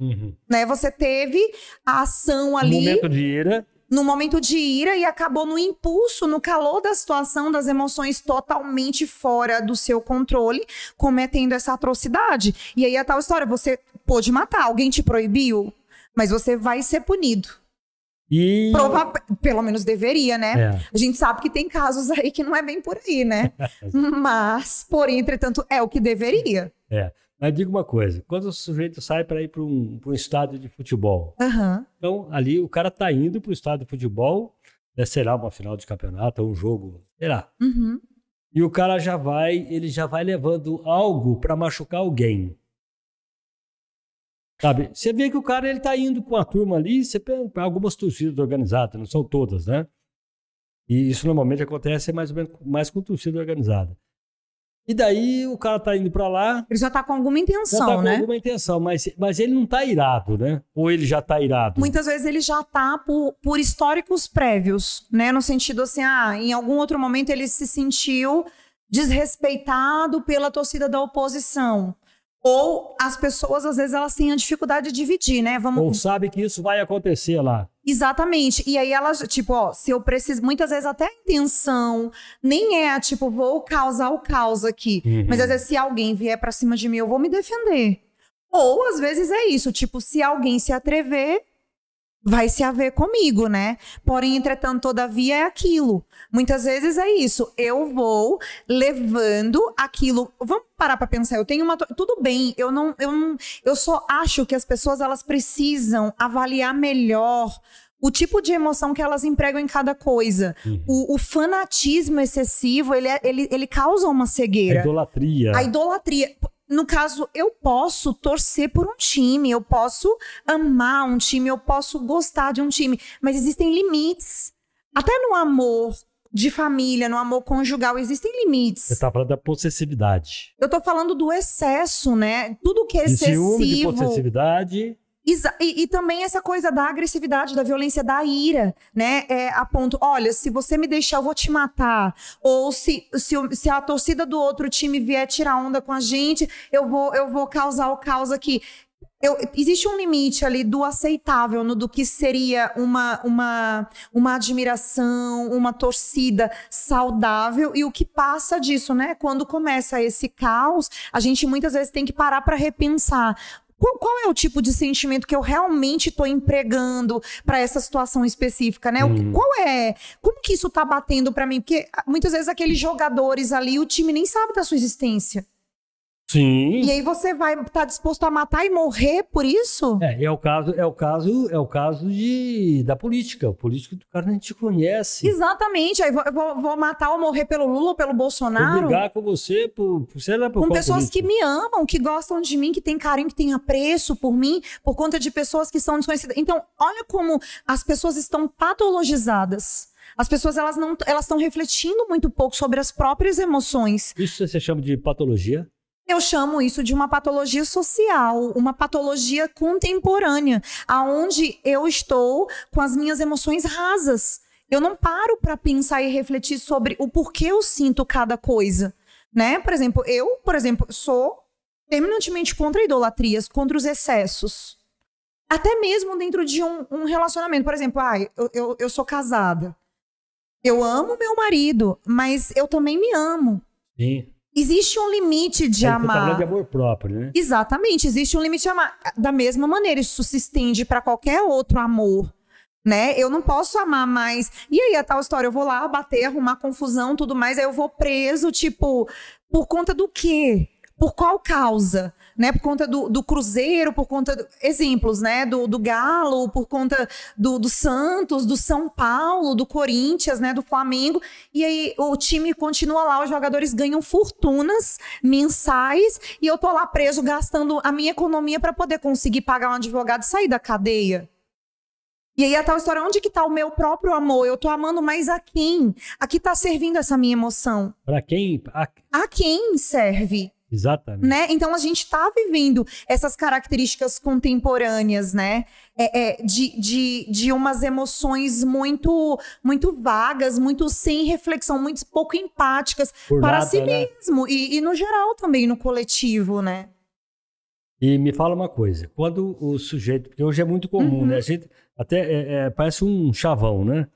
Speaker 1: né? Você teve a ação ali. No momento de ira e acabou no impulso, no calor da situação, das emoções totalmente fora do seu controle, cometendo essa atrocidade. E aí a tal história, você pôde matar, alguém te proibiu, mas você vai ser punido. Pelo menos deveria, né? A gente sabe que tem casos aí que não é bem por aí, né? Mas, porém, entretanto, é o que deveria.
Speaker 2: Mas diga uma coisa, quando o sujeito sai para ir para um estádio de futebol, então ali o cara tá indo para o estádio de futebol, sei lá, uma final de campeonato, ou um jogo, sei lá. E o cara ele já vai levando algo para machucar alguém. Sabe? Você vê que o cara ele tá indo com a turma ali, algumas torcidas organizadas, não são todas, né? E isso normalmente acontece mais com torcida organizada. E daí o cara tá indo para lá.
Speaker 1: Ele já tá com alguma intenção, né?
Speaker 2: Com alguma intenção, mas ele não tá irado, né? Ou ele já tá irado?
Speaker 1: Muitas vezes ele já tá por históricos prévios, né? No sentido assim, em algum outro momento ele se sentiu desrespeitado pela torcida da oposição. Ou as pessoas, às vezes, elas têm a dificuldade de dividir, né?
Speaker 2: Ou sabe que isso vai acontecer lá.
Speaker 1: Exatamente. E aí elas, tipo, ó, se eu preciso, muitas vezes até a intenção nem é, tipo, vou causar o caos aqui. Mas às vezes se alguém vier pra cima de mim, eu vou me defender. Ou às vezes é isso, tipo, se alguém se atrever, vai se haver comigo, né? Porém, entretanto, todavia é aquilo. Muitas vezes é isso. Eu vou levando aquilo. Vamos parar pra pensar. Eu tenho uma. Tudo bem. Eu só acho que as pessoas elas precisam avaliar melhor o tipo de emoção que elas empregam em cada coisa. O fanatismo excessivo, ele causa uma cegueira. A idolatria. No caso, eu posso torcer por um time, eu posso amar um time, eu posso gostar de um time, mas existem limites. Até no amor de família, no amor conjugal, existem limites.
Speaker 2: Você tá falando da possessividade.
Speaker 1: Eu tô falando do excesso, né? Tudo que é excessivo.
Speaker 2: De ciúme, de possessividade.
Speaker 1: E também essa coisa da agressividade, da violência, da ira, né? A ponto, olha, se você me deixar, eu vou te matar. Ou se a torcida do outro time vier tirar onda com a gente, eu vou causar o caos aqui. Existe um limite ali do aceitável, do que seria uma admiração, uma torcida saudável, e o que passa disso, né? Quando começa esse caos, a gente muitas vezes tem que parar para repensar. Qual é o tipo de sentimento que eu realmente estou empregando para essa situação específica, né? Como que isso tá batendo para mim? Porque muitas vezes aqueles jogadores ali, o time nem sabe da sua existência.
Speaker 2: Sim.
Speaker 1: E aí você vai estar disposto a matar e morrer por isso?
Speaker 2: É o caso da política. O político do cara a gente conhece.
Speaker 1: Exatamente. Aí vou matar ou morrer pelo Lula ou pelo Bolsonaro.
Speaker 2: Vou brigar com você
Speaker 1: com pessoas que me amam, que gostam de mim, que têm carinho, que têm apreço por mim, por conta de pessoas que são desconhecidas. Então, olha como as pessoas estão patologizadas. As pessoas elas estão refletindo muito pouco sobre as próprias emoções.
Speaker 2: Isso você chama de patologia?
Speaker 1: Eu chamo isso de uma patologia social, uma patologia contemporânea, aonde eu estou com as minhas emoções rasas. Eu não paro para pensar e refletir sobre o porquê eu sinto cada coisa, né? Por exemplo, eu sou terminantemente contra idolatrias, contra os excessos. Até mesmo dentro de um relacionamento. Por exemplo, eu sou casada. Eu amo meu marido, mas eu também me amo.
Speaker 2: Sim.
Speaker 1: Existe um limite de amar. Você tá falando
Speaker 2: de amor próprio, né?
Speaker 1: Exatamente, existe um limite de amar. Da mesma maneira, isso se estende para qualquer outro amor, né? Eu não posso amar mais. E aí, a tal história, eu vou lá bater, arrumar confusão, tudo mais, aí eu vou preso, tipo, por conta do quê? Por qual causa? Né, por conta do Cruzeiro, por conta exemplos, né, do Galo, por conta do Santos, do São Paulo, do Corinthians, né, do Flamengo, e aí o time continua lá, os jogadores ganham fortunas mensais e eu tô lá preso gastando a minha economia para poder conseguir pagar um advogado e sair da cadeia. E aí a tal história, onde que tá o meu próprio amor? Eu tô amando mais a quem? A que tá servindo essa minha emoção?
Speaker 2: Para quem?
Speaker 1: A quem serve?
Speaker 2: Exatamente.
Speaker 1: Né? Então a gente está vivendo essas características contemporâneas, né? De umas emoções muito, muito vagas, muito sem reflexão, muito pouco empáticas para si mesmo e no geral também, no coletivo, né?
Speaker 2: E me fala uma coisa, quando o sujeito, porque hoje é muito comum, né? A gente até parece um chavão, né?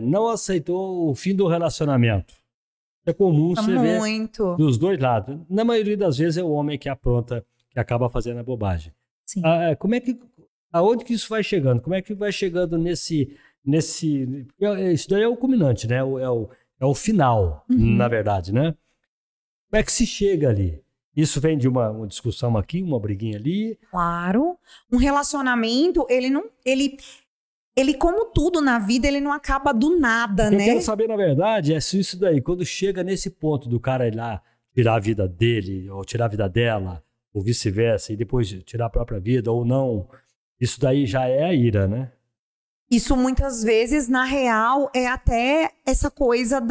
Speaker 2: Não aceitou o fim do relacionamento. É comum você ver dos dois lados. Na maioria das vezes é o homem que apronta, que acaba fazendo a bobagem.
Speaker 1: Sim.
Speaker 2: Aonde que isso vai chegando? Como é que vai chegando nesse isso daí é o culminante, né? É o final, na verdade, né? Como é que se chega ali? Isso vem de uma discussão aqui, uma briguinha ali?
Speaker 1: Claro. Um relacionamento, ele, como tudo na vida, ele não acaba do nada, né?
Speaker 2: Eu quero saber, na verdade, é se isso daí, quando chega nesse ponto do cara ir lá tirar a vida dele, ou tirar a vida dela, ou vice-versa, e depois tirar a própria vida, ou não, isso daí já é a ira, né?
Speaker 1: Isso muitas vezes, na real, é até essa coisa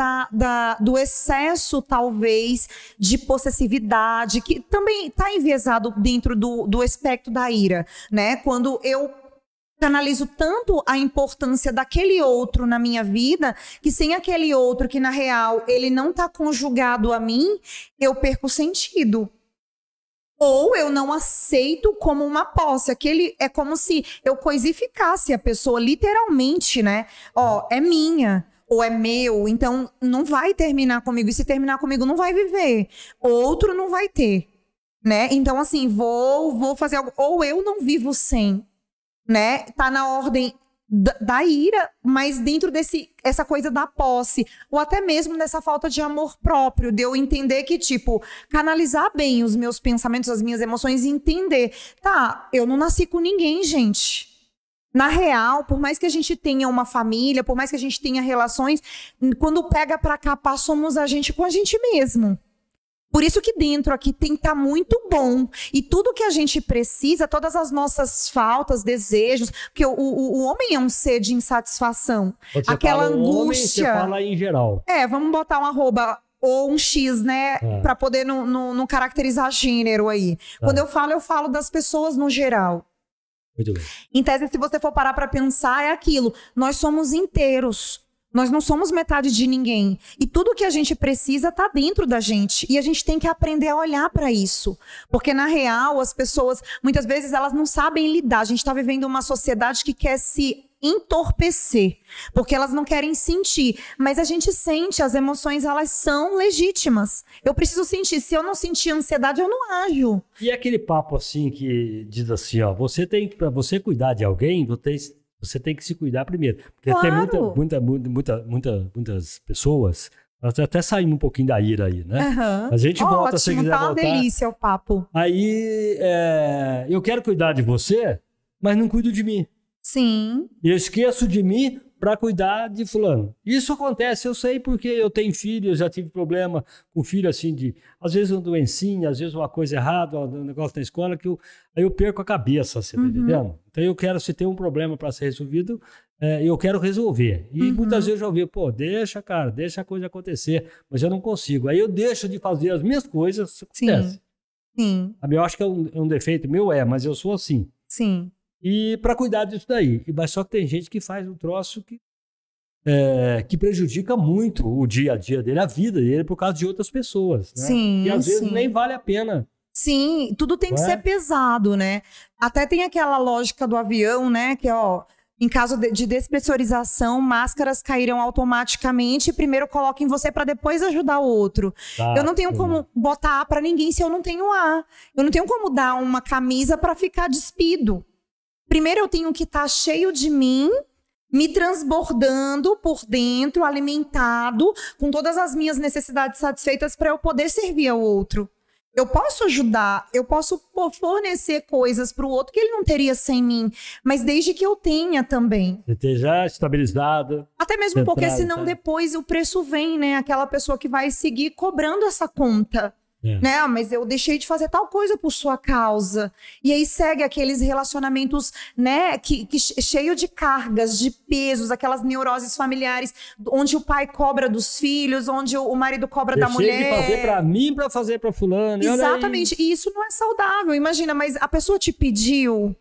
Speaker 1: do excesso, talvez, de possessividade, que também está enviesado dentro do espectro da ira, né? Quando eu canalizo tanto a importância daquele outro na minha vida, que sem aquele outro que, na real, ele não está conjugado a mim, eu perco o sentido. Ou eu não aceito como uma posse. É como se eu coisificasse a pessoa, literalmente, né? Ó, é minha, ou é meu, então não vai terminar comigo. E se terminar comigo, não vai viver. Outro não vai ter, né? Então, assim, vou fazer algo. Ou eu não vivo sem, né? Tá na ordem da ira, mas dentro essa coisa da posse, ou até mesmo dessa falta de amor próprio, de eu entender que, tipo, canalizar bem os meus pensamentos, as minhas emoções e entender, tá, eu não nasci com ninguém, gente. Na real, por mais que a gente tenha uma família, por mais que a gente tenha relações, quando pega pra capar, somos a gente com a gente mesmo. Por isso que dentro aqui tem que estar muito bom. E tudo que a gente precisa, todas as nossas faltas, desejos, porque o homem é um ser de insatisfação.
Speaker 2: Quando você
Speaker 1: aquela
Speaker 2: fala
Speaker 1: angústia.
Speaker 2: Homem, você fala em geral.
Speaker 1: Vamos botar um @ ou um X, né? Pra poder não caracterizar gênero aí. Quando eu falo das pessoas no geral.
Speaker 2: Muito bem.
Speaker 1: Em tese, se você for parar pra pensar, é aquilo. Nós somos inteiros. Nós não somos metade de ninguém. E tudo que a gente precisa tá dentro da gente. E a gente tem que aprender a olhar para isso. Porque, na real, as pessoas, muitas vezes, elas não sabem lidar. A gente tá vivendo uma sociedade que quer se entorpecer. Porque elas não querem sentir. Mas a gente sente, as emoções, elas são legítimas. Eu preciso sentir. Se eu não sentir ansiedade, eu não ajo.
Speaker 2: E aquele papo, assim, que diz assim, ó, para você cuidar de alguém, você tem que se cuidar primeiro. Porque
Speaker 1: claro.
Speaker 2: Tem muitas pessoas, nós até saímos um pouquinho da ira aí, né?
Speaker 1: Uhum.
Speaker 2: A gente volta, se quiser
Speaker 1: tá uma
Speaker 2: voltar.
Speaker 1: delícia o papo.
Speaker 2: Aí, eu quero cuidar de você, mas não cuido de mim.
Speaker 1: Sim.
Speaker 2: E eu esqueço de mim para cuidar de fulano. Isso acontece, eu sei, porque eu tenho filho, eu já tive problema com filho, assim, às vezes uma doencinha, às vezes uma coisa errada, um negócio na escola, aí eu perco a cabeça, você tá entendendo? Então eu quero, se tem um problema para ser resolvido, eu quero resolver. E muitas vezes eu já ouvi, deixa a coisa acontecer, mas eu não consigo. Aí eu deixo de fazer as minhas coisas, isso acontece.
Speaker 1: Sim.
Speaker 2: Eu acho que é um defeito meu, mas eu sou assim.
Speaker 1: Sim.
Speaker 2: E para cuidar disso daí. Mas só que tem gente que faz um troço que prejudica muito o dia a dia dele, a vida dele, por causa de outras pessoas. Né?
Speaker 1: Sim,
Speaker 2: e às vezes nem vale a pena.
Speaker 1: Sim, tudo tem que ser pesado, né? Até tem aquela lógica do avião, né? Que, em caso de despressurização, máscaras cairão automaticamente. Primeiro coloquem você para depois ajudar o outro. Eu não tenho como botar A para ninguém se eu não tenho A. Eu não tenho como dar uma camisa para ficar despido. Primeiro eu tenho que estar cheio de mim, me transbordando por dentro, alimentado, com todas as minhas necessidades satisfeitas para eu poder servir ao outro. Eu posso ajudar, eu posso fornecer coisas para o outro que ele não teria sem mim, mas desde que eu tenha também.
Speaker 2: Você esteja estabilizada.
Speaker 1: Até mesmo porque senão depois o preço vem, né? Aquela pessoa que vai seguir cobrando essa conta. Né? Mas eu deixei de fazer tal coisa por sua causa. E aí segue aqueles relacionamentos, né, que cheio de cargas, de pesos, aquelas neuroses familiares, onde o pai cobra dos filhos, onde o marido cobra da mulher.
Speaker 2: Deixei de fazer pra mim pra fazer pra fulano.
Speaker 1: Exatamente. E isso não é saudável. Imagina, mas a pessoa te pediu.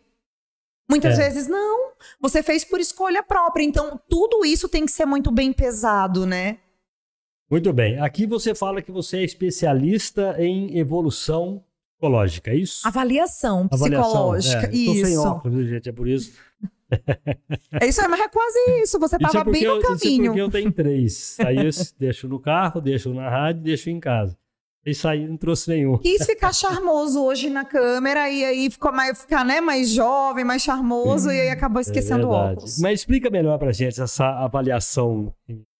Speaker 1: Muitas vezes não. Você fez por escolha própria. Então, tudo isso tem que ser muito bem pesado, né?
Speaker 2: Muito bem. Aqui você fala que você é especialista em evolução psicológica, é isso?
Speaker 1: Avaliação psicológica. Isso.
Speaker 2: Estou sem óculos, gente, é por isso.
Speaker 1: Isso mas é quase isso. Você estava bem no caminho.
Speaker 2: Isso é porque eu tenho 3. Aí eu deixo no carro, deixo na rádio, deixo em casa. Isso aí não trouxe nenhum.
Speaker 1: Quis ficar charmoso hoje na câmera e aí ficar né, mais jovem, mais charmoso e aí acabou esquecendo o óculos.
Speaker 2: Mas explica melhor pra gente essa avaliação.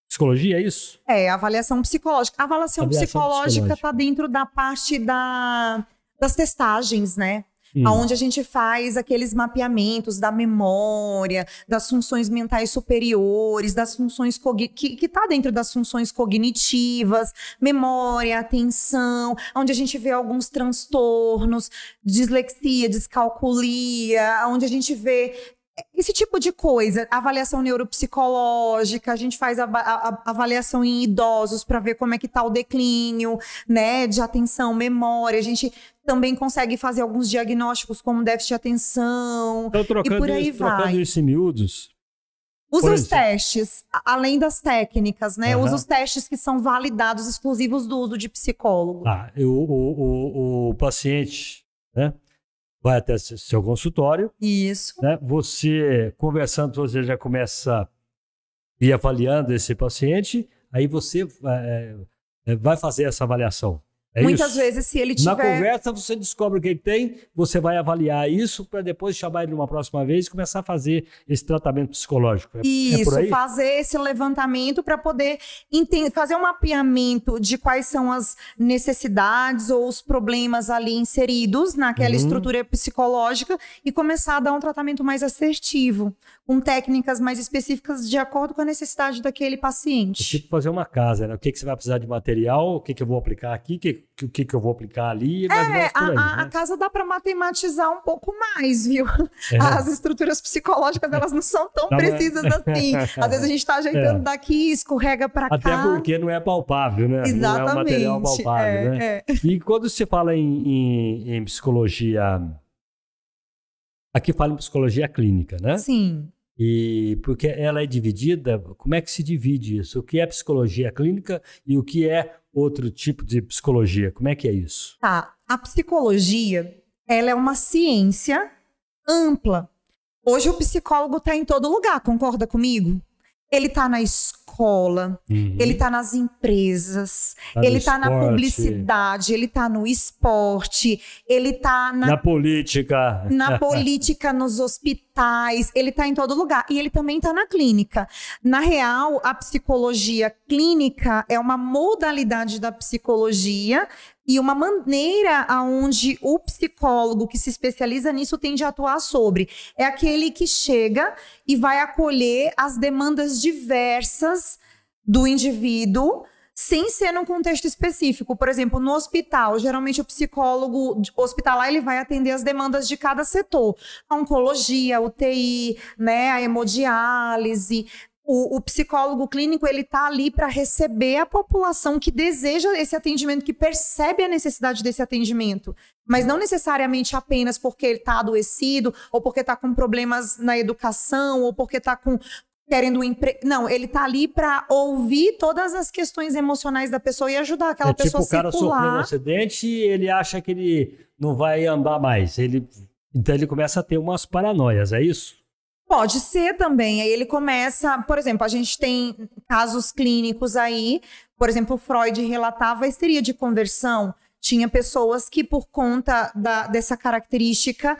Speaker 2: Psicologia, é isso?
Speaker 1: Avaliação psicológica. A avaliação psicológica está dentro da parte das testagens, né? Onde a gente faz aqueles mapeamentos da memória, das funções mentais superiores, das funções que está dentro das funções cognitivas, memória, atenção, onde a gente vê alguns transtornos, dislexia, descalculia, onde a gente vê esse tipo de coisa, avaliação neuropsicológica, a gente faz a avaliação em idosos para ver como é que tá o declínio, né, de atenção, memória, a gente também consegue fazer alguns diagnósticos como déficit de atenção, então, e por aí vai.
Speaker 2: Trocando isso em miúdos...
Speaker 1: Usa os testes, além das técnicas, né? Usa os testes que são validados, exclusivos do uso de psicólogo.
Speaker 2: O paciente né? Vai até seu consultório.
Speaker 1: Isso.
Speaker 2: Né? Você, conversando, você já começa a ir avaliando esse paciente, aí você vai fazer essa avaliação.
Speaker 1: Muitas vezes, se ele tiver...
Speaker 2: Na conversa, você descobre o que ele tem, você vai avaliar isso para depois chamar ele uma próxima vez e começar a fazer esse tratamento psicológico.
Speaker 1: Isso, fazer esse levantamento para poder fazer um mapeamento de quais são as necessidades ou os problemas ali inseridos naquela estrutura psicológica e começar a dar um tratamento mais assertivo, com técnicas mais específicas de acordo com a necessidade daquele paciente.
Speaker 2: É tipo fazer uma casa, né? O que você vai precisar de material, o que eu vou aplicar aqui, o que eu vou aplicar ali.
Speaker 1: A casa dá para matematizar um pouco mais, viu? As estruturas psicológicas, elas não são tão precisas assim. Às vezes a gente está ajeitando daqui, escorrega para cá.
Speaker 2: Até porque não é palpável, né?
Speaker 1: Exatamente.
Speaker 2: Não é um material palpável, né? E quando se fala em psicologia... Aqui fala em psicologia clínica, né?
Speaker 1: Sim.
Speaker 2: E porque ela é dividida, como é que se divide isso? O que é psicologia clínica e o que é outro tipo de psicologia? Como é que é isso?
Speaker 1: Tá. A psicologia, ela é uma ciência ampla. Hoje o psicólogo está em todo lugar, concorda comigo? Ele está na escola, ele está nas empresas, ele está na publicidade, ele está no esporte, ele está na
Speaker 2: política.
Speaker 1: Na política, nos hospitais, ele está em todo lugar. E ele também está na clínica. Na real, a psicologia clínica é uma modalidade da psicologia e uma maneira onde o psicólogo que se especializa nisso tem de atuar sobre. É aquele que chega e vai acolher as demandas diversas do indivíduo, sem ser num contexto específico. Por exemplo, no hospital, geralmente o psicólogo hospitalar ele vai atender as demandas de cada setor. A oncologia, a UTI, né, a hemodiálise. O psicólogo clínico, ele está ali para receber a população que deseja esse atendimento, que percebe a necessidade desse atendimento. Mas não necessariamente apenas porque ele está adoecido, ou porque está com problemas na educação, ou porque está querendo um emprego. Não, ele está ali para ouvir todas as questões emocionais da pessoa e ajudar aquela pessoa a circular.
Speaker 2: Tipo, o cara sofreu um acidente e ele acha que ele não vai andar mais. Então ele começa a ter umas paranoias, é isso?
Speaker 1: Pode ser também. Aí ele começa, por exemplo, a gente tem casos clínicos aí, por exemplo, Freud relatava a histeria de conversão. Tinha pessoas que, por conta dessa característica,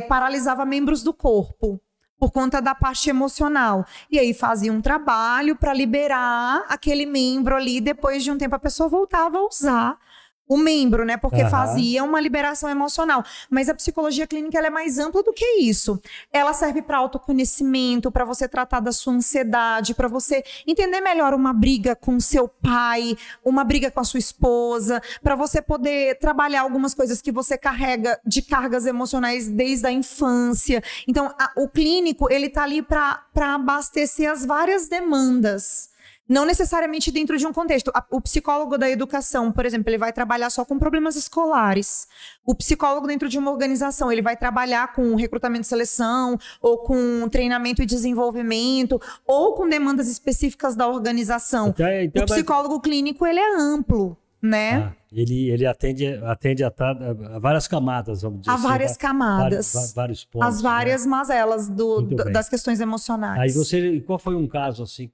Speaker 1: paralisava membros do corpo, por conta da parte emocional. E aí fazia um trabalho para liberar aquele membro ali, depois de um tempo a pessoa voltava a usar o membro, né? Porque fazia uma liberação emocional. Mas a psicologia clínica ela é mais ampla do que isso. Ela serve para autoconhecimento, para você tratar da sua ansiedade, para você entender melhor uma briga com seu pai, uma briga com a sua esposa, para você poder trabalhar algumas coisas que você carrega de cargas emocionais desde a infância. Então, o clínico, ele tá ali para abastecer as várias demandas. Não necessariamente dentro de um contexto. O psicólogo da educação, por exemplo, ele vai trabalhar só com problemas escolares. O psicólogo dentro de uma organização, ele vai trabalhar com recrutamento e seleção, ou com treinamento e desenvolvimento, ou com demandas específicas da organização. Então, o psicólogo clínico, ele é amplo, né?
Speaker 2: Ele atende a várias camadas, vamos dizer
Speaker 1: a
Speaker 2: assim.
Speaker 1: Várias camadas.
Speaker 2: Vários pontos.
Speaker 1: As várias mazelas das questões emocionais.
Speaker 2: Aí qual foi um caso assim?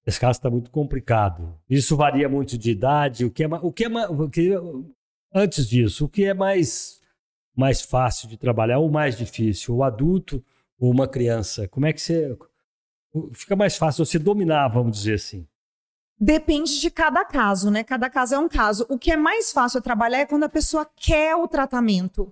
Speaker 2: Esse caso está muito complicado. Isso varia muito de idade. Antes disso, o que é mais fácil de trabalhar ou mais difícil? O adulto ou uma criança? Como é que fica mais fácil você dominar, vamos dizer assim?
Speaker 1: Depende de cada caso, né? Cada caso é um caso. O que é mais fácil trabalhar é quando a pessoa quer o tratamento.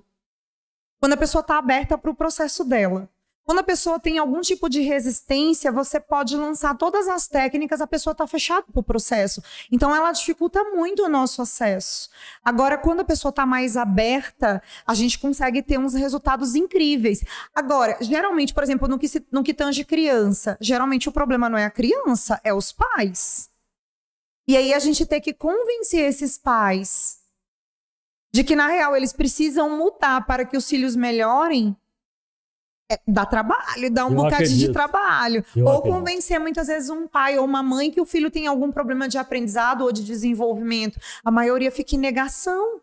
Speaker 1: Quando a pessoa está aberta para o processo dela. Quando a pessoa tem algum tipo de resistência, você pode lançar todas as técnicas, a pessoa está fechada para o processo. Então, ela dificulta muito o nosso acesso. Agora, quando a pessoa está mais aberta, a gente consegue ter uns resultados incríveis. Agora, geralmente, por exemplo, no que tange criança, geralmente o problema não é a criança, é os pais. E aí a gente tem que convencer esses pais de que, na real, eles precisam mudar para que os filhos melhorem. Dá trabalho, dá um bocadinho de trabalho. Ou convencer muitas vezes um pai ou uma mãe que o filho tem algum problema de aprendizado ou de desenvolvimento. A maioria fica em negação.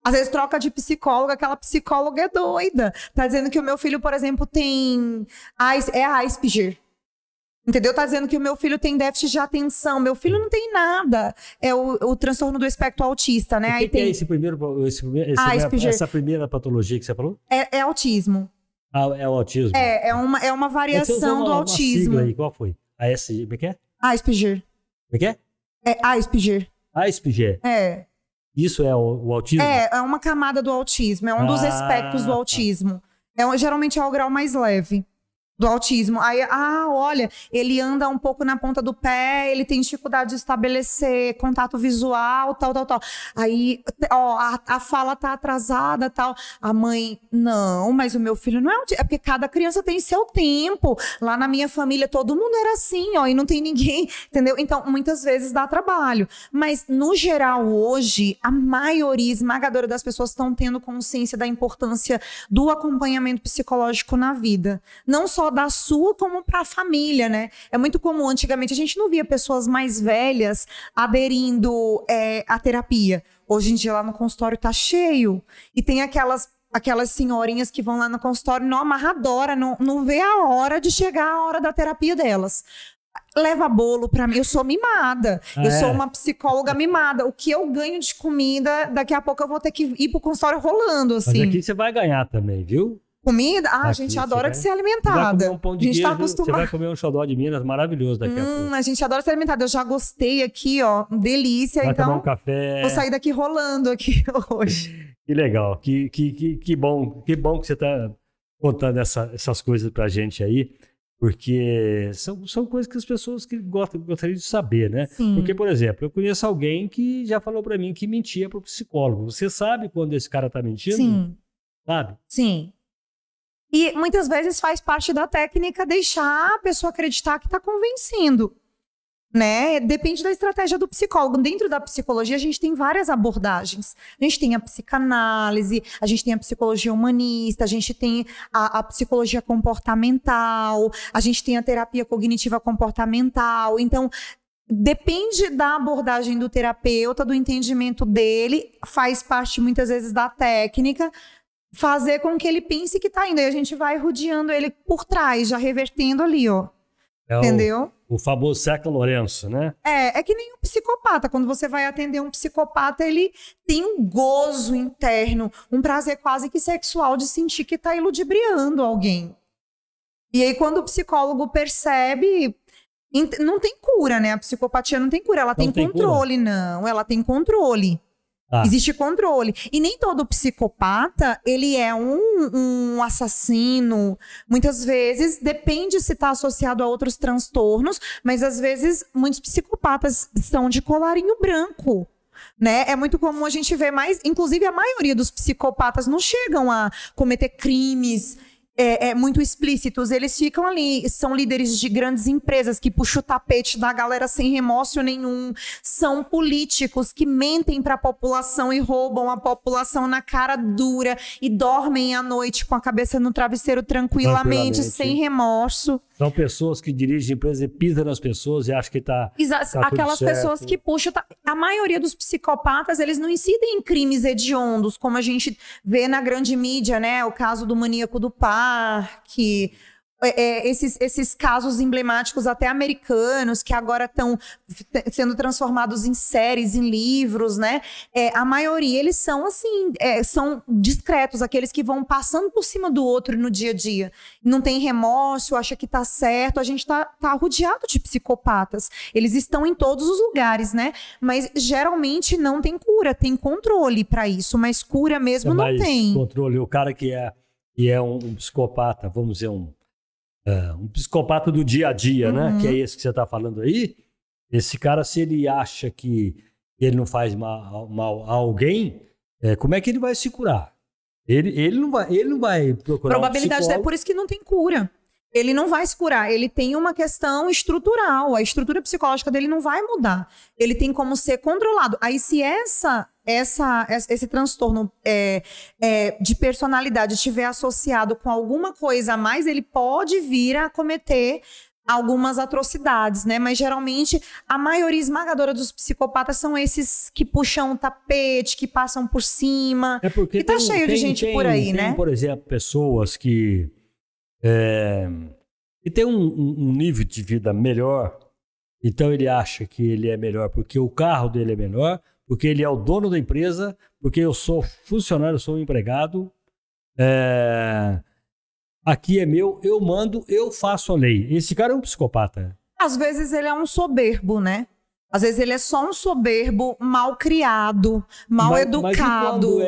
Speaker 1: Às vezes troca de psicóloga, aquela psicóloga é doida. Tá dizendo que o meu filho, por exemplo, tem... É a Asperger. Entendeu? Tá dizendo que o meu filho tem déficit de atenção. Meu filho não tem nada. É o transtorno do espectro autista, né?
Speaker 2: O que é essa primeira patologia que você falou?
Speaker 1: É autismo.
Speaker 2: Ah, é o autismo.
Speaker 1: É uma variação do autismo.
Speaker 2: Sigla aí, qual foi? Como é que é?
Speaker 1: Asperger.
Speaker 2: Como é que é?
Speaker 1: É Asperger.
Speaker 2: Asperger.
Speaker 1: É.
Speaker 2: Isso é o autismo?
Speaker 1: É uma camada do autismo. É um dos espectros do autismo. Geralmente é o grau mais leve do autismo. Aí, olha, ele anda um pouco na ponta do pé, ele tem dificuldade de estabelecer contato visual, tal. Aí, a fala tá atrasada, tal. A mãe, não, mas o meu filho não é autista. É porque cada criança tem seu tempo. Lá na minha família, todo mundo era assim, e não tem ninguém, entendeu? Então, muitas vezes dá trabalho. Mas, no geral, hoje, a maioria esmagadora das pessoas estão tendo consciência da importância do acompanhamento psicológico na vida. Não só da sua, como para a família, né? É muito comum, antigamente a gente não via pessoas mais velhas aderindo à terapia. Hoje em dia lá no consultório tá cheio. E tem aquelas senhorinhas que vão lá no consultório, não amarradora, não vê a hora de chegar a hora da terapia delas. Leva bolo pra mim, eu sou mimada. Eu sou uma psicóloga mimada. O que eu ganho de comida, daqui a pouco eu vou ter que ir pro consultório rolando, assim.
Speaker 2: Mas aqui você vai ganhar também, viu?
Speaker 1: Comida? A gente adora de ser alimentada.
Speaker 2: Vai comer um pão de queijo, você vai comer um xodó de Minas maravilhoso daqui a pouco.
Speaker 1: A gente adora ser alimentada. Eu já gostei aqui, ó. Delícia.
Speaker 2: Vai
Speaker 1: então,
Speaker 2: tomar um café.
Speaker 1: Vou sair daqui rolando aqui hoje.
Speaker 2: Que legal. Que bom que você está contando essas coisas pra gente aí. Porque são coisas que as pessoas que gostariam de saber, né?
Speaker 1: Sim.
Speaker 2: Porque, por exemplo, eu conheço alguém que já falou pra mim que mentia pro psicólogo. Você sabe quando esse cara tá mentindo?
Speaker 1: Sim.
Speaker 2: Sabe?
Speaker 1: Sim. E muitas vezes faz parte da técnica deixar a pessoa acreditar que está convencendo, né? Depende da estratégia do psicólogo. Dentro da psicologia, a gente tem várias abordagens. A gente tem a psicanálise, a gente tem a psicologia humanista, a gente tem a psicologia comportamental, a gente tem a terapia cognitiva comportamental. Então, depende da abordagem do terapeuta, do entendimento dele, faz parte muitas vezes da técnica, fazer com que ele pense que tá indo. Aí a gente vai rodeando ele por trás, já revertendo ali, ó. Entendeu?
Speaker 2: O famoso Zeca Lourenço, né?
Speaker 1: É que nem um psicopata. Quando você vai atender um psicopata, ele tem um gozo interno, um prazer quase que sexual de sentir que tá iludibriando alguém. E aí, quando o psicólogo percebe... Não tem cura, né? A psicopatia não tem cura. Ela tem controle, não. Ela tem controle. Existe controle. E nem todo psicopata, ele é um assassino. Muitas vezes, depende se está associado a outros transtornos, mas às vezes muitos psicopatas são de colarinho branco. Né? É muito comum a gente ver mais, inclusive a maioria dos psicopatas não chegam a cometer crimes muito explícitos, eles ficam ali, são líderes de grandes empresas que puxam o tapete da galera sem remorso nenhum, são políticos que mentem para a população e roubam a população na cara dura e dormem à noite com a cabeça no travesseiro tranquilamente. Sem remorso.
Speaker 2: São pessoas que dirigem empresas e pisam nas pessoas e acham que tá
Speaker 1: aquelas pessoas que puxam... A maioria dos psicopatas, eles não incidem em crimes hediondos, como a gente vê na grande mídia, né? O caso do maníaco do parque... Esses casos emblemáticos até americanos que agora estão sendo transformados em séries, em livros, né? A maioria, eles são assim, são discretos, aqueles que vão passando por cima do outro no dia a dia. Não tem remorso, acha que tá certo. A gente tá rodeado de psicopatas. Eles estão em todos os lugares, né? Mas geralmente não tem cura, tem controle para isso, mas cura mesmo não tem.
Speaker 2: Controle, o cara que é um psicopata, vamos dizer, um psicopata do dia a dia, né? Que é esse que você está falando aí. Esse cara, se ele acha que ele não faz mal a alguém, como é que ele vai se curar? Ele não vai procurar
Speaker 1: probabilidade é por isso que não tem cura. Ele não vai se curar. Ele tem uma questão estrutural. A estrutura psicológica dele não vai mudar. Ele tem como ser controlado. Aí, se esse transtorno de personalidade estiver associado com alguma coisa a mais, ele pode vir a cometer algumas atrocidades, né? Mas geralmente a maioria esmagadora dos psicopatas são esses que puxam o tapete, que passam por cima.
Speaker 2: É porque
Speaker 1: e tá cheio de gente por aí, né?
Speaker 2: Tem, por exemplo, pessoas que tem um nível de vida melhor, então ele acha que ele é melhor porque o carro dele é melhor, porque ele é o dono da empresa, porque eu sou funcionário, eu sou um empregado, aqui é meu, eu mando, eu faço a lei. Esse cara é um psicopata.
Speaker 1: Às vezes ele é um soberbo, né? Às vezes ele é só um soberbo mal criado, mal educado.
Speaker 2: Mas e quando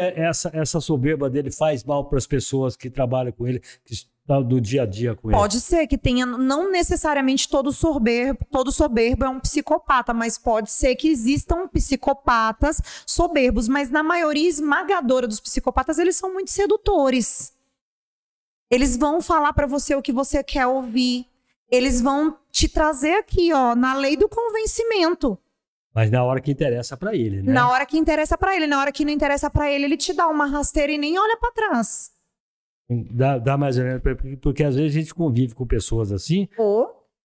Speaker 2: essa soberba dele faz mal para as pessoas que trabalham com ele, que estão do dia a dia com ele?
Speaker 1: Pode ser que tenha, não necessariamente todo soberbo é um psicopata, mas pode ser que existam psicopatas soberbos, mas na maioria esmagadora dos psicopatas, eles são muito sedutores. Eles vão falar para você o que você quer ouvir. Eles vão te trazer aqui, ó, na lei do convencimento.
Speaker 2: Mas na hora que interessa para ele, né?
Speaker 1: Na hora que interessa para ele. Na hora que não interessa para ele, ele te dá uma rasteira e nem olha para trás.
Speaker 2: Dá mais ou menos, porque às vezes a gente convive com pessoas assim,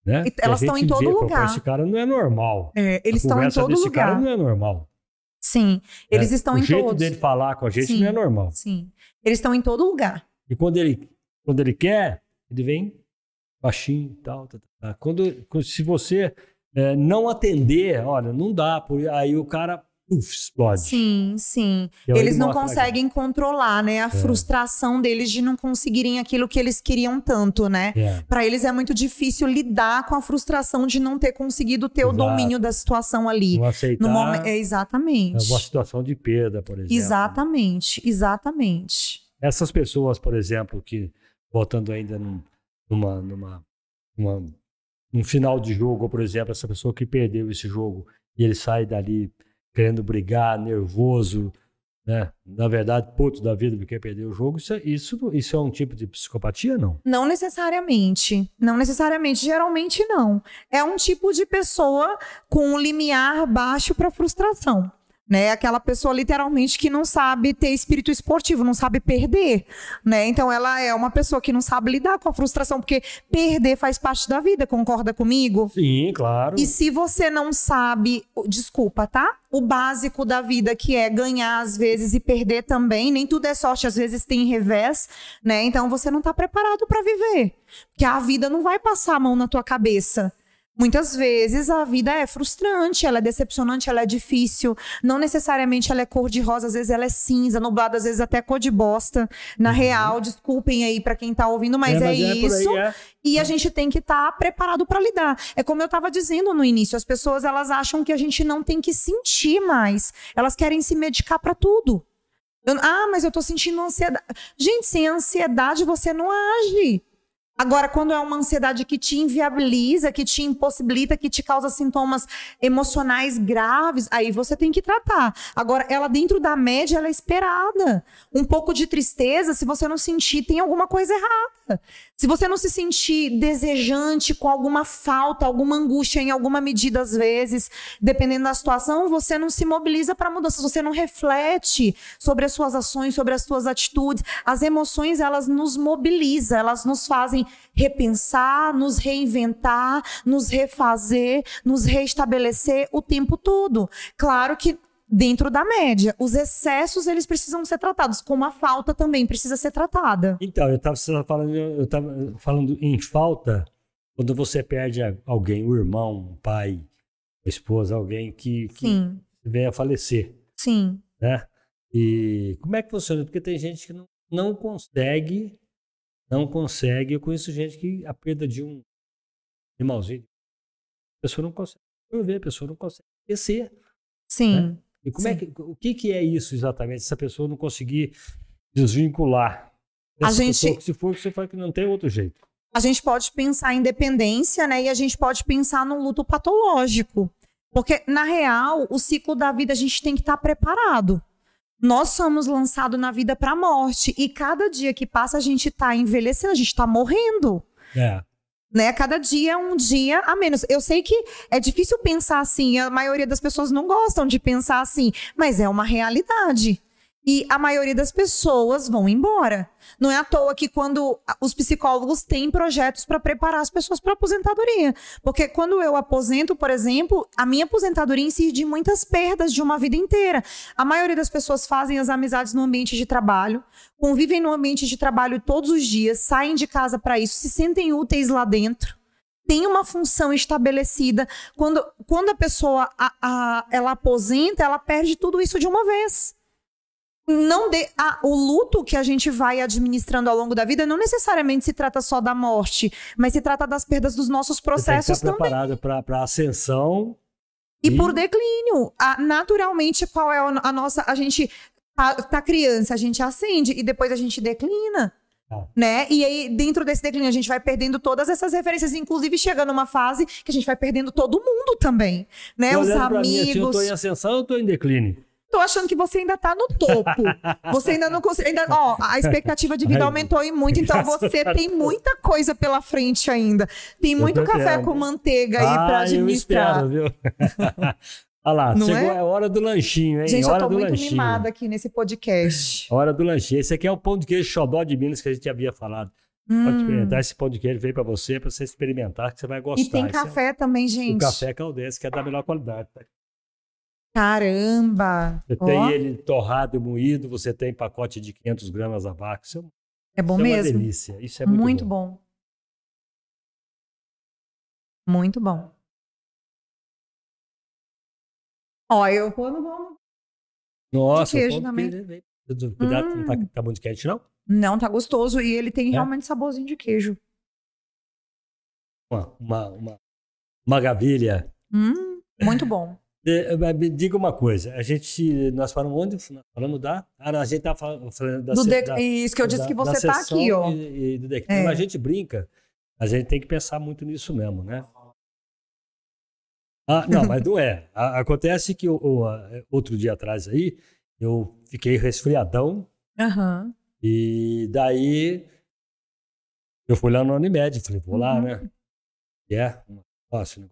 Speaker 2: né?
Speaker 1: Elas estão em todo lugar.
Speaker 2: Esse cara não é normal.
Speaker 1: Eles estão em todo lugar. Esse
Speaker 2: cara não é normal.
Speaker 1: Sim, eles estão em todos.
Speaker 2: O jeito dele falar com a gente não é normal.
Speaker 1: Sim, eles estão em todo lugar.
Speaker 2: E quando ele quer, ele vem baixinho e tal. Se você não atender, olha, não dá, aí o cara explode.
Speaker 1: Sim, sim. Eles não conseguem controlar, né, a frustração deles de não conseguirem aquilo que eles queriam tanto, né? Para eles é muito difícil lidar com a frustração de não ter conseguido ter o domínio da situação ali.
Speaker 2: Não aceitar.
Speaker 1: Exatamente.
Speaker 2: É uma situação de perda, por exemplo.
Speaker 1: Exatamente.
Speaker 2: Essas pessoas, por exemplo, que voltando ainda num final de jogo, por exemplo, essa pessoa que perdeu esse jogo e ele sai dali querendo brigar, nervoso, né? Na verdade, puto da vida porque perdeu o jogo, isso é um tipo de psicopatia, não?
Speaker 1: Não necessariamente. Geralmente não. É um tipo de pessoa com um limiar baixo para frustração. Né? Aquela pessoa literalmente que não sabe ter espírito esportivo, não sabe perder, né? Então ela é uma pessoa que não sabe lidar com a frustração, porque perder faz parte da vida, concorda comigo?
Speaker 2: Sim, claro.
Speaker 1: E se você não sabe, desculpa, tá? O básico da vida, que é ganhar às vezes e perder também, nem tudo é sorte, às vezes tem revés, né? Então você não tá preparado para viver, porque a vida não vai passar a mão na tua cabeça. Muitas vezes a vida é frustrante, ela é decepcionante, ela é difícil. Não necessariamente ela é cor de rosa, às vezes ela é cinza, nublada, às vezes até cor de bosta. Na real, desculpem aí pra quem tá ouvindo, mas é isso. E a gente tem que estar preparado pra lidar. É como eu tava dizendo no início, as pessoas elas acham que a gente não tem que sentir mais. Elas querem se medicar pra tudo. Mas eu tô sentindo ansiedade. Gente, sem ansiedade você não age. Agora, quando é uma ansiedade que te inviabiliza, que te impossibilita, que te causa sintomas emocionais graves, aí você tem que tratar. Agora, ela dentro da média, ela é esperada. Um pouco de tristeza, se você não sentir, tem alguma coisa errada. Se você não se sentir desejante, com alguma falta, alguma angústia em alguma medida às vezes, dependendo da situação, você não se mobiliza para mudanças, você não reflete sobre as suas ações, sobre as suas atitudes. As emoções, elas nos mobilizam, elas nos fazem repensar, nos reinventar, nos refazer, nos reestabelecer o tempo todo. Claro que dentro da média. Os excessos, eles precisam ser tratados, como a falta também precisa ser tratada.
Speaker 2: Então, eu estava falando em falta, quando você perde alguém, um irmão, um pai, uma esposa, alguém que vem a falecer.
Speaker 1: Sim.
Speaker 2: Né? E como é que funciona? Porque tem gente que não consegue, eu conheço gente que a perda de um animalzinho, a pessoa não consegue ver, a pessoa não consegue esquecer.
Speaker 1: Sim.
Speaker 2: Né? E o que é isso exatamente, se a pessoa não conseguir desvincular? Se for, você fala que não tem outro jeito.
Speaker 1: A gente pode pensar em dependência, né? E a gente pode pensar no luto patológico. Porque, na real, o ciclo da vida a gente tem que estar preparado. Nós somos lançados na vida para a morte. E cada dia que passa, a gente está envelhecendo, a gente está morrendo. Né? Cada dia é um dia a menos. Eu sei que é difícil pensar assim, a maioria das pessoas não gostam de pensar assim, mas é uma realidade. E a maioria das pessoas vão embora. Não é à toa que quando os psicólogos têm projetos para preparar as pessoas para aposentadoria. Porque quando eu aposento, por exemplo, a minha aposentadoria incide de muitas perdas de uma vida inteira. A maioria das pessoas fazem as amizades no ambiente de trabalho, convivem no ambiente de trabalho todos os dias, saem de casa para isso, se sentem úteis lá dentro. Tem uma função estabelecida. Quando a pessoa ela aposenta, ela perde tudo isso de uma vez. O luto que a gente vai administrando ao longo da vida não necessariamente se trata só da morte, mas se trata das perdas dos nossos processos
Speaker 2: também. Você tem que estar preparado para ascensão.
Speaker 1: E por declínio. Naturalmente, qual é a nossa... A gente tá criança, a gente ascende e depois a gente declina. Né? E aí, dentro desse declínio, a gente vai perdendo todas essas referências, inclusive chegando numa fase que a gente vai perdendo todo mundo também. Né? Os amigos... Mim, assim,
Speaker 2: eu tô em ascensão ou eu tô em declínio?
Speaker 1: Tô achando que você ainda tá no topo. Você ainda não consegue... a expectativa de vida aumentou muito, então você tem muita coisa pela frente ainda. Tem muito café com manteiga aí pra administrar.
Speaker 2: Eu espero, viu? Olha lá, não chegou a hora do lanchinho, hein?
Speaker 1: Gente,
Speaker 2: hora
Speaker 1: eu tô muito
Speaker 2: lanchinho.
Speaker 1: mimada aqui nesse podcast.
Speaker 2: Hora do lanchinho. Esse aqui é o pão de queijo xodó de Minas que a gente havia falado. Pode experimentar esse pão de queijo, veio pra você experimentar, que você vai gostar.
Speaker 1: E tem café também, gente.
Speaker 2: O café Caldense, que é da melhor qualidade. Tá?
Speaker 1: Caramba!
Speaker 2: Você tem ele torrado e moído, você tem pacote de 500 gramas a vácuo. Isso
Speaker 1: é bom mesmo.
Speaker 2: É uma delícia. Isso é muito bom.
Speaker 1: Muito bom. Ó, eu não vou...
Speaker 2: Nossa,
Speaker 1: de queijo também.
Speaker 2: Cuidado, não tá muito quente, não?
Speaker 1: Não, tá gostoso. E ele tem realmente saborzinho de queijo.
Speaker 2: Uma maravilha.
Speaker 1: Muito bom.
Speaker 2: Me diga uma coisa, nós falamos onde? Falamos da... a gente tá falando
Speaker 1: isso que eu disse que você tá aqui, ó.
Speaker 2: Quando a gente brinca, a gente tem que pensar muito nisso mesmo, né? Não, mas não é. Acontece que outro dia atrás aí, eu fiquei resfriadão. E daí eu fui lá no Unimed, falei, vou lá, né? Fácil, né?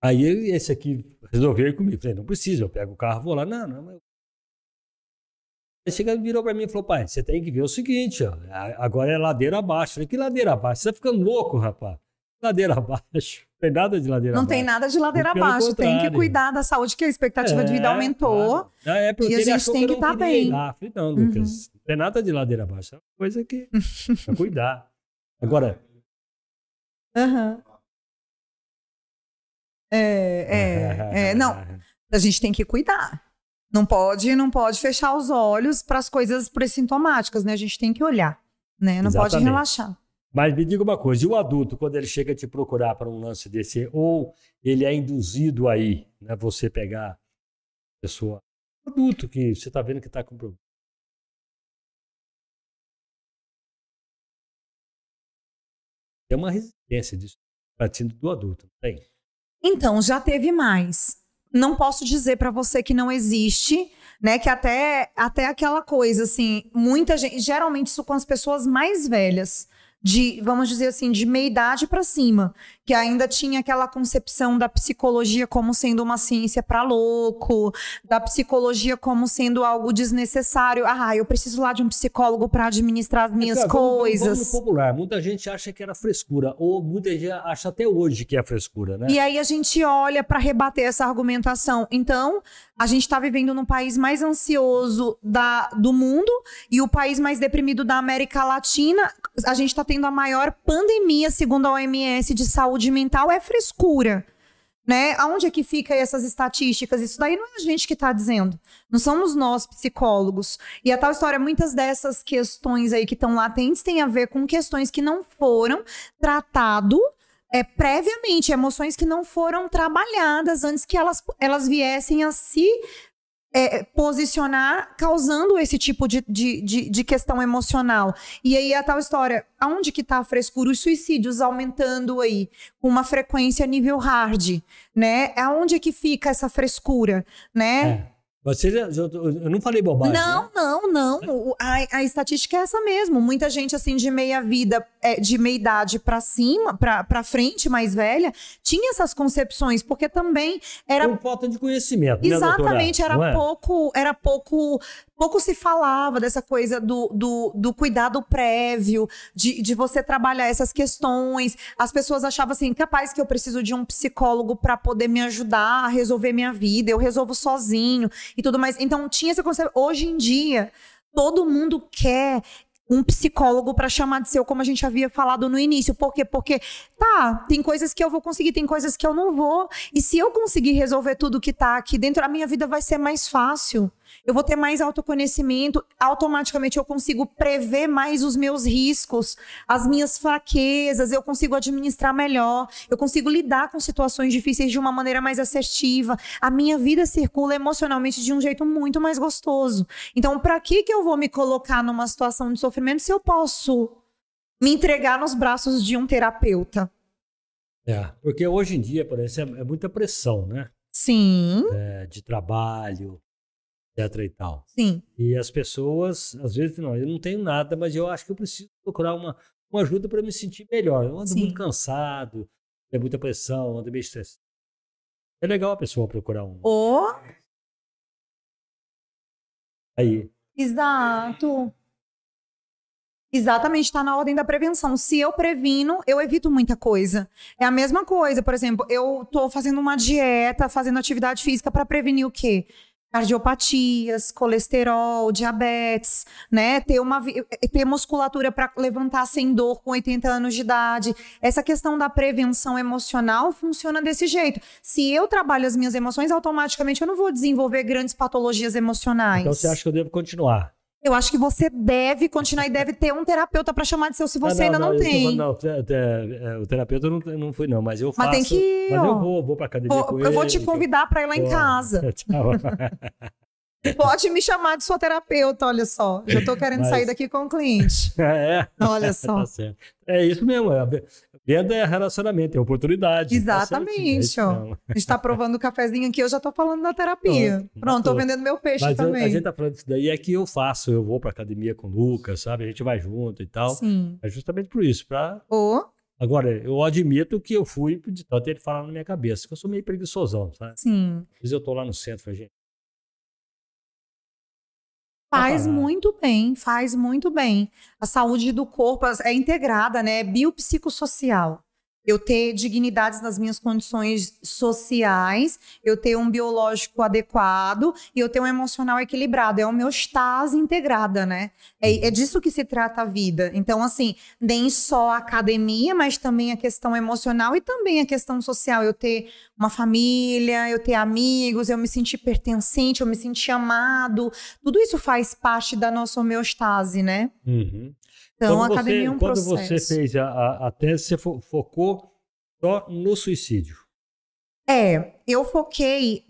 Speaker 2: Aí esse aqui resolveu ir comigo. Falei, não precisa, eu pego o carro, vou lá. Não. Aí virou pra mim e falou, pai, você tem que ver o seguinte, ó, agora é ladeira abaixo. Falei, que ladeira abaixo? Você tá ficando louco, rapaz. Ladeira abaixo. Não tem nada de ladeira abaixo.
Speaker 1: Não tem nada de ladeira abaixo. Tem que cuidar da saúde, que a expectativa de vida aumentou.
Speaker 2: Porque
Speaker 1: e a gente tem que estar bem.
Speaker 2: Falei, não, Lucas, não tem nada de ladeira abaixo. É uma coisa que é cuidar. Agora...
Speaker 1: Não, a gente tem que cuidar. Não pode fechar os olhos para as coisas pressintomáticas, né? A gente tem que olhar, né? Não pode relaxar.
Speaker 2: Mas me diga uma coisa, e o adulto, quando ele chega a te procurar para um lance desse, ou ele é induzido aí, né? Você pegar a pessoa, adulto, que você está vendo que está com problema. Tem uma resistência disso, partindo do adulto, não tem?
Speaker 1: Então, já teve mais. Não posso dizer para você que não existe, né? Que até aquela coisa, assim, muita gente... Geralmente isso com as pessoas mais velhas, vamos dizer assim, de meia idade para cima, que ainda tinha aquela concepção da psicologia como sendo uma ciência para louco, da psicologia como sendo algo desnecessário. Eu preciso lá de um psicólogo para administrar as minhas coisas.
Speaker 2: Vamos no popular. Muita gente acha que era frescura, ou muita gente acha até hoje que é frescura, né?
Speaker 1: E aí a gente olha para rebater essa argumentação. Então, a gente está vivendo no país mais ansioso do mundo e o país mais deprimido da América Latina. A gente está tendo a maior pandemia, segundo a OMS, de saúde mental. É frescura, né? Aonde é que fica essas estatísticas? Isso daí não é a gente que está dizendo. Não somos nós, psicólogos. E a tal história, muitas dessas questões aí que estão latentes têm a ver com questões que não foram tratadas previamente, emoções que não foram trabalhadas antes que elas viessem a se posicionar, causando esse tipo de questão emocional. E aí a tal história, aonde que está a frescura? Os suicídios aumentando aí, com uma frequência nível hard, né? Aonde é que fica essa frescura, né?
Speaker 2: Eu não falei bobagem.
Speaker 1: Não. A estatística é essa mesmo. Muita gente, assim, de meia vida, de meia idade pra cima, pra frente, mais velha, tinha essas concepções, porque também era...
Speaker 2: Por falta de conhecimento,
Speaker 1: Exatamente,
Speaker 2: né, doutora?
Speaker 1: era pouco se falava dessa coisa do cuidado prévio, de você trabalhar essas questões. As pessoas achavam assim, capaz que eu preciso de um psicólogo para poder me ajudar a resolver minha vida, eu resolvo sozinho e tudo mais. Então tinha esse conceito. Hoje em dia, todo mundo quer um psicólogo para chamar de seu, como a gente havia falado no início. Por quê? Porque, tem coisas que eu vou conseguir, tem coisas que eu não vou. E se eu conseguir resolver tudo que tá aqui dentro, a minha vida vai ser mais fácil. Eu vou ter mais autoconhecimento, automaticamente eu consigo prever mais os meus riscos, as minhas fraquezas, eu consigo administrar melhor, eu consigo lidar com situações difíceis de uma maneira mais assertiva. A minha vida circula emocionalmente de um jeito muito mais gostoso. Então, para que eu vou me colocar numa situação de sofrimento se eu posso me entregar nos braços de um terapeuta?
Speaker 2: Porque hoje em dia, parece, é muita pressão, né?
Speaker 1: Sim.
Speaker 2: De trabalho, etc e tal.
Speaker 1: Sim.
Speaker 2: E as pessoas, às vezes, não, eu não tenho nada, mas eu acho que eu preciso procurar uma ajuda para me sentir melhor. Eu ando muito cansado, tem muita pressão, ando meio estressado. É legal a pessoa procurar um. Aí.
Speaker 1: Exato. Exatamente, está na ordem da prevenção. Se eu previno, eu evito muita coisa. É a mesma coisa, por exemplo, eu tô fazendo uma dieta, fazendo atividade física para prevenir o quê? Cardiopatias, colesterol, diabetes, né? Ter musculatura para levantar sem dor com 80 anos de idade. Essa questão da prevenção emocional funciona desse jeito. Se eu trabalho as minhas emoções, automaticamente eu não vou desenvolver grandes patologias emocionais.
Speaker 2: Então você acha que eu devo continuar?
Speaker 1: Eu acho que você deve continuar e deve ter um terapeuta para chamar de seu, se você ainda não tem.
Speaker 2: O terapeuta eu não fui não, mas eu faço.
Speaker 1: Mas tem que ir,
Speaker 2: mas eu vou pra academia com ele.
Speaker 1: Eu vou te convidar para ir lá em casa.
Speaker 2: Tchau.
Speaker 1: Pode me chamar de sua terapeuta, olha só. Já tô querendo sair daqui com o cliente. Olha só.
Speaker 2: Tá certo. É isso mesmo, venda é relacionamento, é oportunidade.
Speaker 1: Exatamente,
Speaker 2: tá
Speaker 1: ó. A gente tá provando o cafezinho aqui, eu já tô falando da terapia. Pronto, tô vendendo meu peixe também.
Speaker 2: A gente tá falando disso daí, é que eu vou pra academia com o Lucas, sabe? A gente vai junto e tal.
Speaker 1: Sim.
Speaker 2: É justamente por isso, Agora, eu admito que eu fui de tanto ele falar na minha cabeça, que eu sou meio preguiçosão, sabe?
Speaker 1: Sim.
Speaker 2: Às vezes eu tô lá no centro, falei, gente.
Speaker 1: Faz muito bem. A saúde do corpo é integrada, né? É biopsicossocial. Eu ter dignidades nas minhas condições sociais, eu ter um biológico adequado e eu ter um emocional equilibrado. É homeostase integrada, né? É disso que se trata a vida. Então, assim, nem só a academia, mas também a questão emocional e também a questão social. Eu ter uma família, eu ter amigos, eu me sentir pertencente, eu me sentir amado. Tudo isso faz parte da nossa homeostase, né?
Speaker 2: Uhum.
Speaker 1: Então, a academia é um
Speaker 2: processo.
Speaker 1: Quando
Speaker 2: você fez a tese, você focou só no suicídio?
Speaker 1: Eu foquei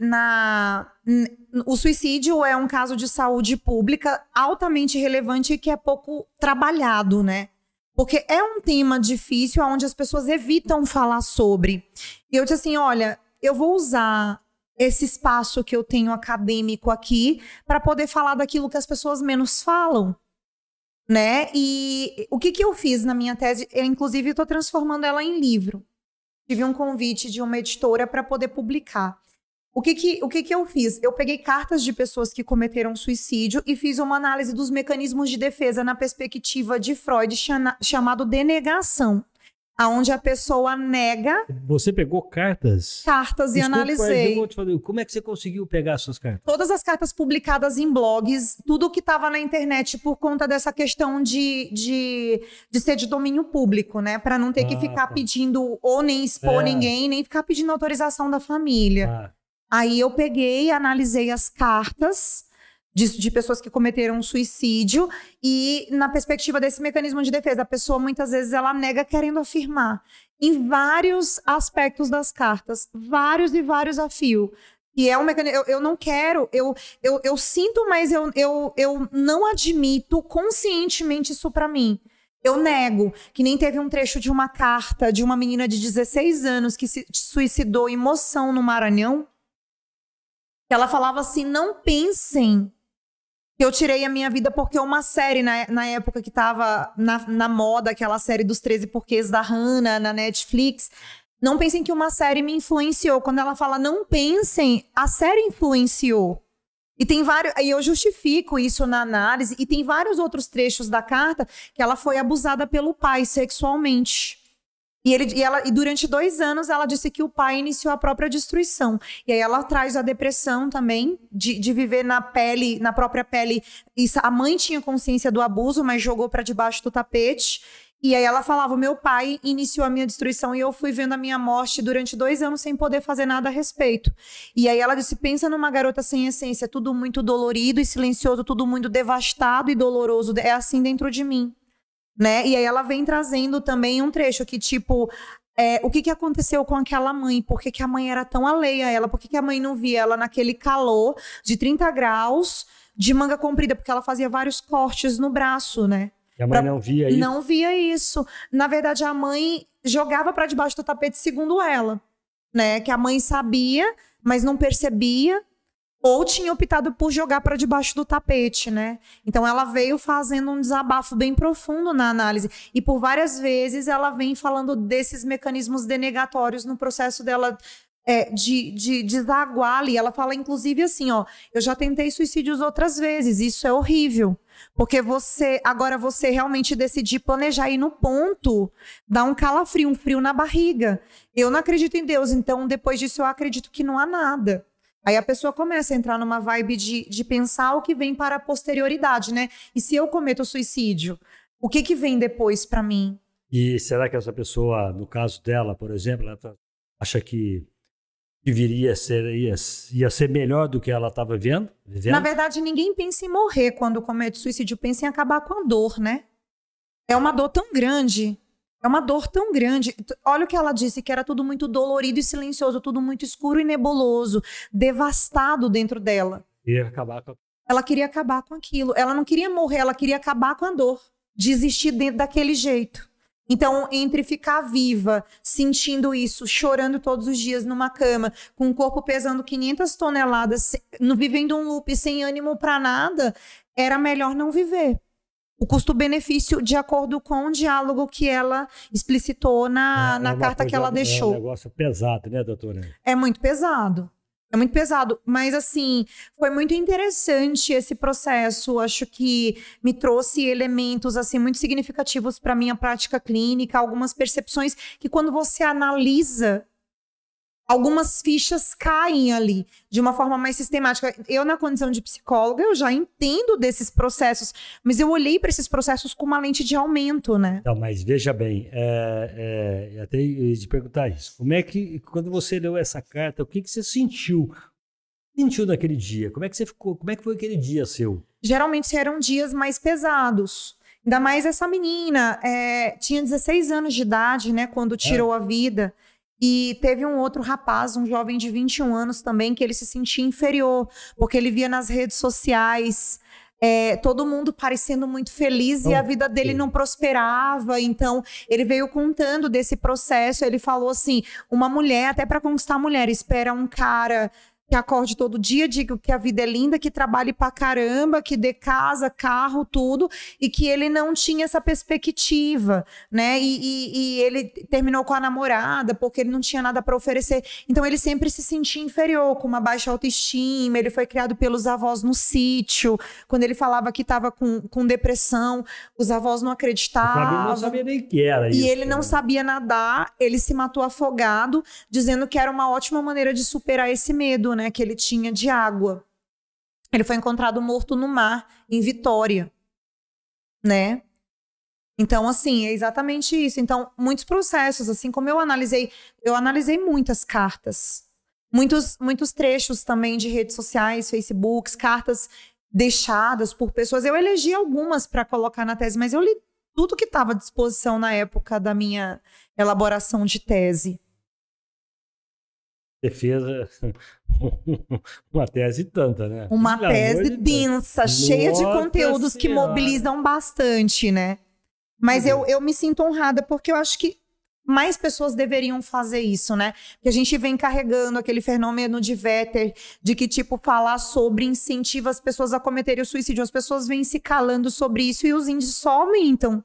Speaker 1: o suicídio é um caso de saúde pública altamente relevante e que é pouco trabalhado, né? Porque é um tema difícil onde as pessoas evitam falar sobre. E eu disse assim, olha, eu vou usar esse espaço que eu tenho acadêmico aqui para poder falar daquilo que as pessoas menos falam. Né? E o que eu fiz na minha tese, eu inclusive estou transformando ela em livro. Tive um convite de uma editora para poder publicar. O que eu fiz? Eu peguei cartas de pessoas que cometeram suicídio e fiz uma análise dos mecanismos de defesa na perspectiva de Freud, chamado denegação. Onde a pessoa nega...
Speaker 2: Você pegou cartas?
Speaker 1: Cartas e analisei.
Speaker 2: Como é que você conseguiu pegar essas cartas?
Speaker 1: Todas as cartas publicadas em blogs, tudo que estava na internet por conta dessa questão de ser de domínio público, né? Para não ter que ficar pedindo ou nem expor ninguém, nem ficar pedindo autorização da família. Aí eu peguei e analisei as cartas de pessoas que cometeram suicídio e na perspectiva desse mecanismo de defesa, a pessoa muitas vezes ela nega querendo afirmar em vários aspectos das cartas, vários e vários a fio. E é um mecanismo, eu não quero, eu sinto, mas eu não admito conscientemente isso pra mim. Eu nego, que nem teve um trecho de uma carta de uma menina de 16 anos que se suicidou em Moção, no Maranhão. Ela falava assim, não pensem que eu tirei a minha vida porque uma série, na época que estava na moda, aquela série dos 13 Porquês da Hannah, na Netflix, não pensem que uma série me influenciou. Quando ela fala não pensem, a série influenciou. E tem vários, aí eu justifico isso na análise, e tem vários outros trechos da carta que ela foi abusada pelo pai sexualmente. E durante 2 anos ela disse que o pai iniciou a própria destruição. E aí ela traz a depressão também, de viver na própria pele. A mãe tinha consciência do abuso, mas jogou para debaixo do tapete. E aí ela falava, meu pai iniciou a minha destruição e eu fui vendo a minha morte durante 2 anos sem poder fazer nada a respeito. E aí ela disse, pensa numa garota sem essência, tudo muito dolorido e silencioso, tudo muito devastado e doloroso, é assim dentro de mim, né? E aí ela vem trazendo também um trecho que tipo, o que aconteceu com aquela mãe? Por que a mãe era tão alheia a ela? Por que a mãe não via ela naquele calor de 30 graus de manga comprida? Porque ela fazia vários cortes no braço, né?
Speaker 2: E a mãe não via isso?
Speaker 1: Não via isso. Na verdade, a mãe jogava para debaixo do tapete, segundo ela, né? Que a mãe sabia, mas não percebia, ou tinha optado por jogar para debaixo do tapete, né? Então, ela veio fazendo um desabafo bem profundo na análise. E por várias vezes, ela vem falando desses mecanismos denegatórios no processo dela de desaguar ali. Ela fala, inclusive, assim, ó, eu já tentei suicídios outras vezes, isso é horrível. Porque agora você realmente decidir planejar ir no ponto, dá um calafrio, um frio na barriga. Eu não acredito em Deus, então depois disso eu acredito que não há nada. Aí a pessoa começa a entrar numa vibe de pensar o que vem para a posterioridade, né? E se eu cometo suicídio, o que vem depois para mim?
Speaker 2: E será que essa pessoa, no caso dela, por exemplo, ela acha que ia ser melhor do que ela estava vivendo?
Speaker 1: Na verdade, ninguém pensa em morrer quando comete suicídio, pensa em acabar com a dor, né? É uma dor tão grande, Olha o que ela disse, que era tudo muito dolorido e silencioso, tudo muito escuro e nebuloso, devastado dentro dela. Ela queria acabar com aquilo. Ela não queria morrer, ela queria acabar com a dor, desistir daquele jeito. Então, entre ficar viva, sentindo isso, chorando todos os dias numa cama, com o corpo pesando 500 toneladas, vivendo um loop sem ânimo para nada, era melhor não viver. O custo-benefício, de acordo com o diálogo que ela explicitou na carta que ela deixou.
Speaker 2: É um negócio pesado, né, doutora?
Speaker 1: É muito pesado. É muito pesado, mas assim, foi muito interessante esse processo, acho que me trouxe elementos assim muito significativos para minha prática clínica, algumas percepções que quando você analisa, algumas fichas caem ali de uma forma mais sistemática. Eu, na condição de psicóloga, eu já entendo desses processos, mas eu olhei para esses processos com uma lente de aumento, né?
Speaker 2: Não, mas veja bem, até ia te perguntar isso. Como é que, quando você leu essa carta, o que você sentiu? Sentiu naquele dia? Como é que você ficou? Como é que foi aquele dia seu?
Speaker 1: Geralmente eram dias mais pesados. Ainda mais essa menina, tinha 16 anos de idade, né, quando tirou a vida. E teve um outro rapaz, um jovem de 21 anos também, que ele se sentia inferior, porque ele via nas redes sociais todo mundo parecendo muito feliz e a vida dele não prosperava. Então, ele veio contando desse processo. Ele falou assim, uma mulher, até para conquistar a mulher, espera um cara que acorde todo dia, diga que a vida é linda, que trabalhe pra caramba, que dê casa, carro, tudo, e que ele não tinha essa perspectiva, né? E ele terminou com a namorada porque ele não tinha nada para oferecer. Então ele sempre se sentia inferior, com uma baixa autoestima. Ele foi criado pelos avós no sítio. Quando ele falava que estava com depressão, os avós não acreditavam.
Speaker 2: Não sabia nem que era isso.
Speaker 1: E ele não sabia nadar, ele se matou afogado, dizendo que era uma ótima maneira de superar esse medo, né, que ele tinha de água. Ele foi encontrado morto no mar, em Vitória, né? Então, assim, é exatamente isso. Então, muitos processos, assim como eu analisei muitas cartas, muitos trechos também de redes sociais, Facebooks, cartas deixadas por pessoas. Eu elegi algumas para colocar na tese, mas eu li tudo que estava à disposição na época da minha elaboração de tese.
Speaker 2: Você fez uma tese tanta, né?
Speaker 1: Uma tese densa, cheia de conteúdos que mobilizam bastante, né? Mas eu me sinto honrada porque eu acho que mais pessoas deveriam fazer isso, né? Porque a gente vem carregando aquele fenômeno de Vetter, de que, tipo, falar sobre incentiva as pessoas a cometerem o suicídio. As pessoas vêm se calando sobre isso e os índices só aumentam.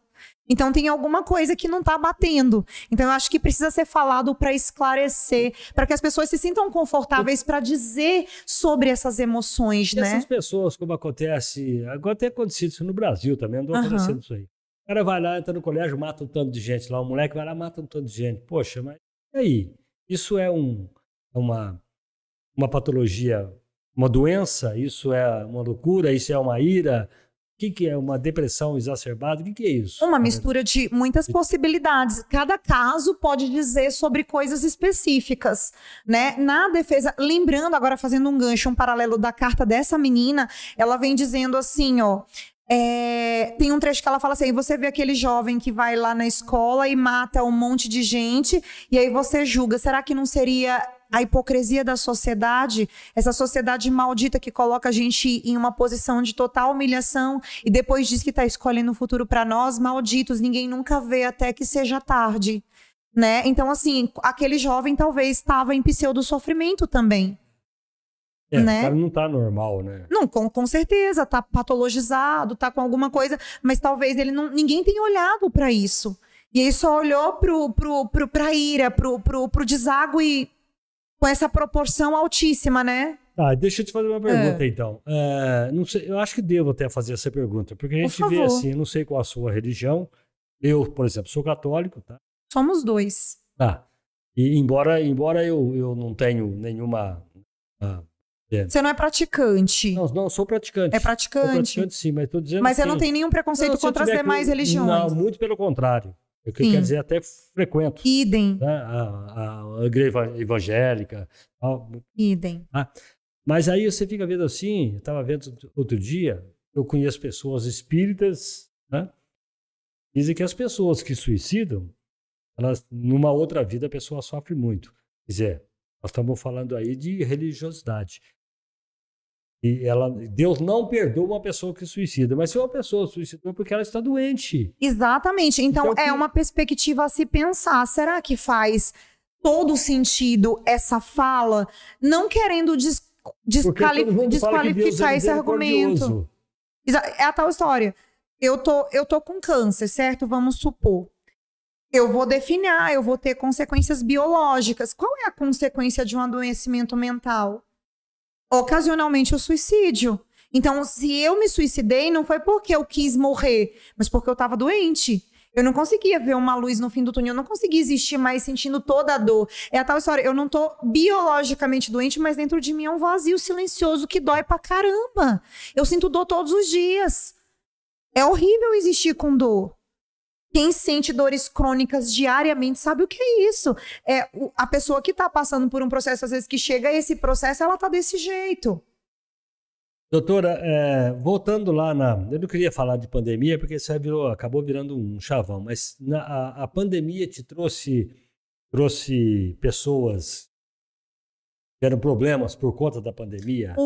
Speaker 1: Então tem alguma coisa que não tá batendo. Então eu acho que precisa ser falado para esclarecer, para que as pessoas se sintam confortáveis para dizer sobre essas emoções,
Speaker 2: e
Speaker 1: né?
Speaker 2: essas pessoas, como acontece, agora tem acontecido isso no Brasil também, andou acontecendo isso aí. O cara vai lá, entra no colégio, mata um tanto de gente lá, um moleque vai lá, mata um tanto de gente. Poxa, mas e aí? Isso é uma patologia, uma doença? Isso é uma loucura? Isso é uma ira? O que é uma depressão exacerbada? O que é isso?
Speaker 1: Uma mistura de muitas possibilidades. Cada caso pode dizer sobre coisas específicas, né? Na defesa, lembrando agora, fazendo um gancho, um paralelo da carta dessa menina, ela vem dizendo assim, ó, tem um trecho que ela fala assim, você vê aquele jovem que vai lá na escola e mata um monte de gente, e aí você julga, será que não seria a hipocrisia da sociedade, essa sociedade maldita que coloca a gente em uma posição de total humilhação e depois diz que está escolhendo o futuro para nós, malditos, ninguém nunca vê até que seja tarde, né? Então, assim, aquele jovem talvez estava em pseudo-sofrimento também. Né?
Speaker 2: O cara não tá normal, né?
Speaker 1: Não, com certeza, tá patologizado, tá com alguma coisa, mas talvez ninguém tenha olhado para isso. E aí só olhou pra ira, pro deságue com essa proporção altíssima, né?
Speaker 2: Deixa eu te fazer uma pergunta, então. Não sei, eu acho que devo até fazer essa pergunta, porque a gente vê assim, eu não sei qual a sua religião. Eu, por exemplo, sou católico, tá?
Speaker 1: Somos dois.
Speaker 2: E embora eu não tenho nenhuma...
Speaker 1: Você não é praticante?
Speaker 2: Não, sou praticante.
Speaker 1: É praticante?
Speaker 2: Sou praticante, sim, mas estou dizendo
Speaker 1: Mas
Speaker 2: que...
Speaker 1: você não tem nenhum preconceito contra as demais religiões?
Speaker 2: Não, muito pelo contrário. Eu quero dizer, até frequento.
Speaker 1: Idem.
Speaker 2: Né? A igreja evangélica.
Speaker 1: Idem.
Speaker 2: Mas aí você fica vendo assim, eu estava vendo outro dia, eu conheço pessoas espíritas, né? Dizem que as pessoas que suicidam, elas, numa outra vida, a pessoa sofre muito. Quer dizer, nós estamos falando aí de religiosidade. E Deus não perdoa uma pessoa que suicida. Mas se uma pessoa suicidou é porque ela está doente.
Speaker 1: Exatamente. Então é uma perspectiva a se pensar. Será que faz todo sentido essa fala? Não querendo desqualificar esse argumento. É a tal história. Eu tô com câncer, certo? Vamos supor. Eu vou definhar, eu vou ter consequências biológicas. Qual é a consequência de um adoecimento mental? Ocasionalmente o suicídio. Então, se eu me suicidei, não foi porque eu quis morrer, mas porque eu estava doente. Eu não conseguia ver uma luz no fim do túnel, eu não conseguia existir mais sentindo toda a dor. É a tal história, eu não tô biologicamente doente, mas dentro de mim é um vazio silencioso que dói pra caramba. Eu sinto dor todos os dias. É horrível existir com dor. Quem sente dores crônicas diariamente sabe o que é isso. A pessoa que está passando por um processo, às vezes que chega a esse processo, ela está desse jeito.
Speaker 2: Doutora, voltando lá eu não queria falar de pandemia, porque isso acabou virando um chavão, mas a pandemia te trouxe pessoas que tiveram problemas por conta da pandemia?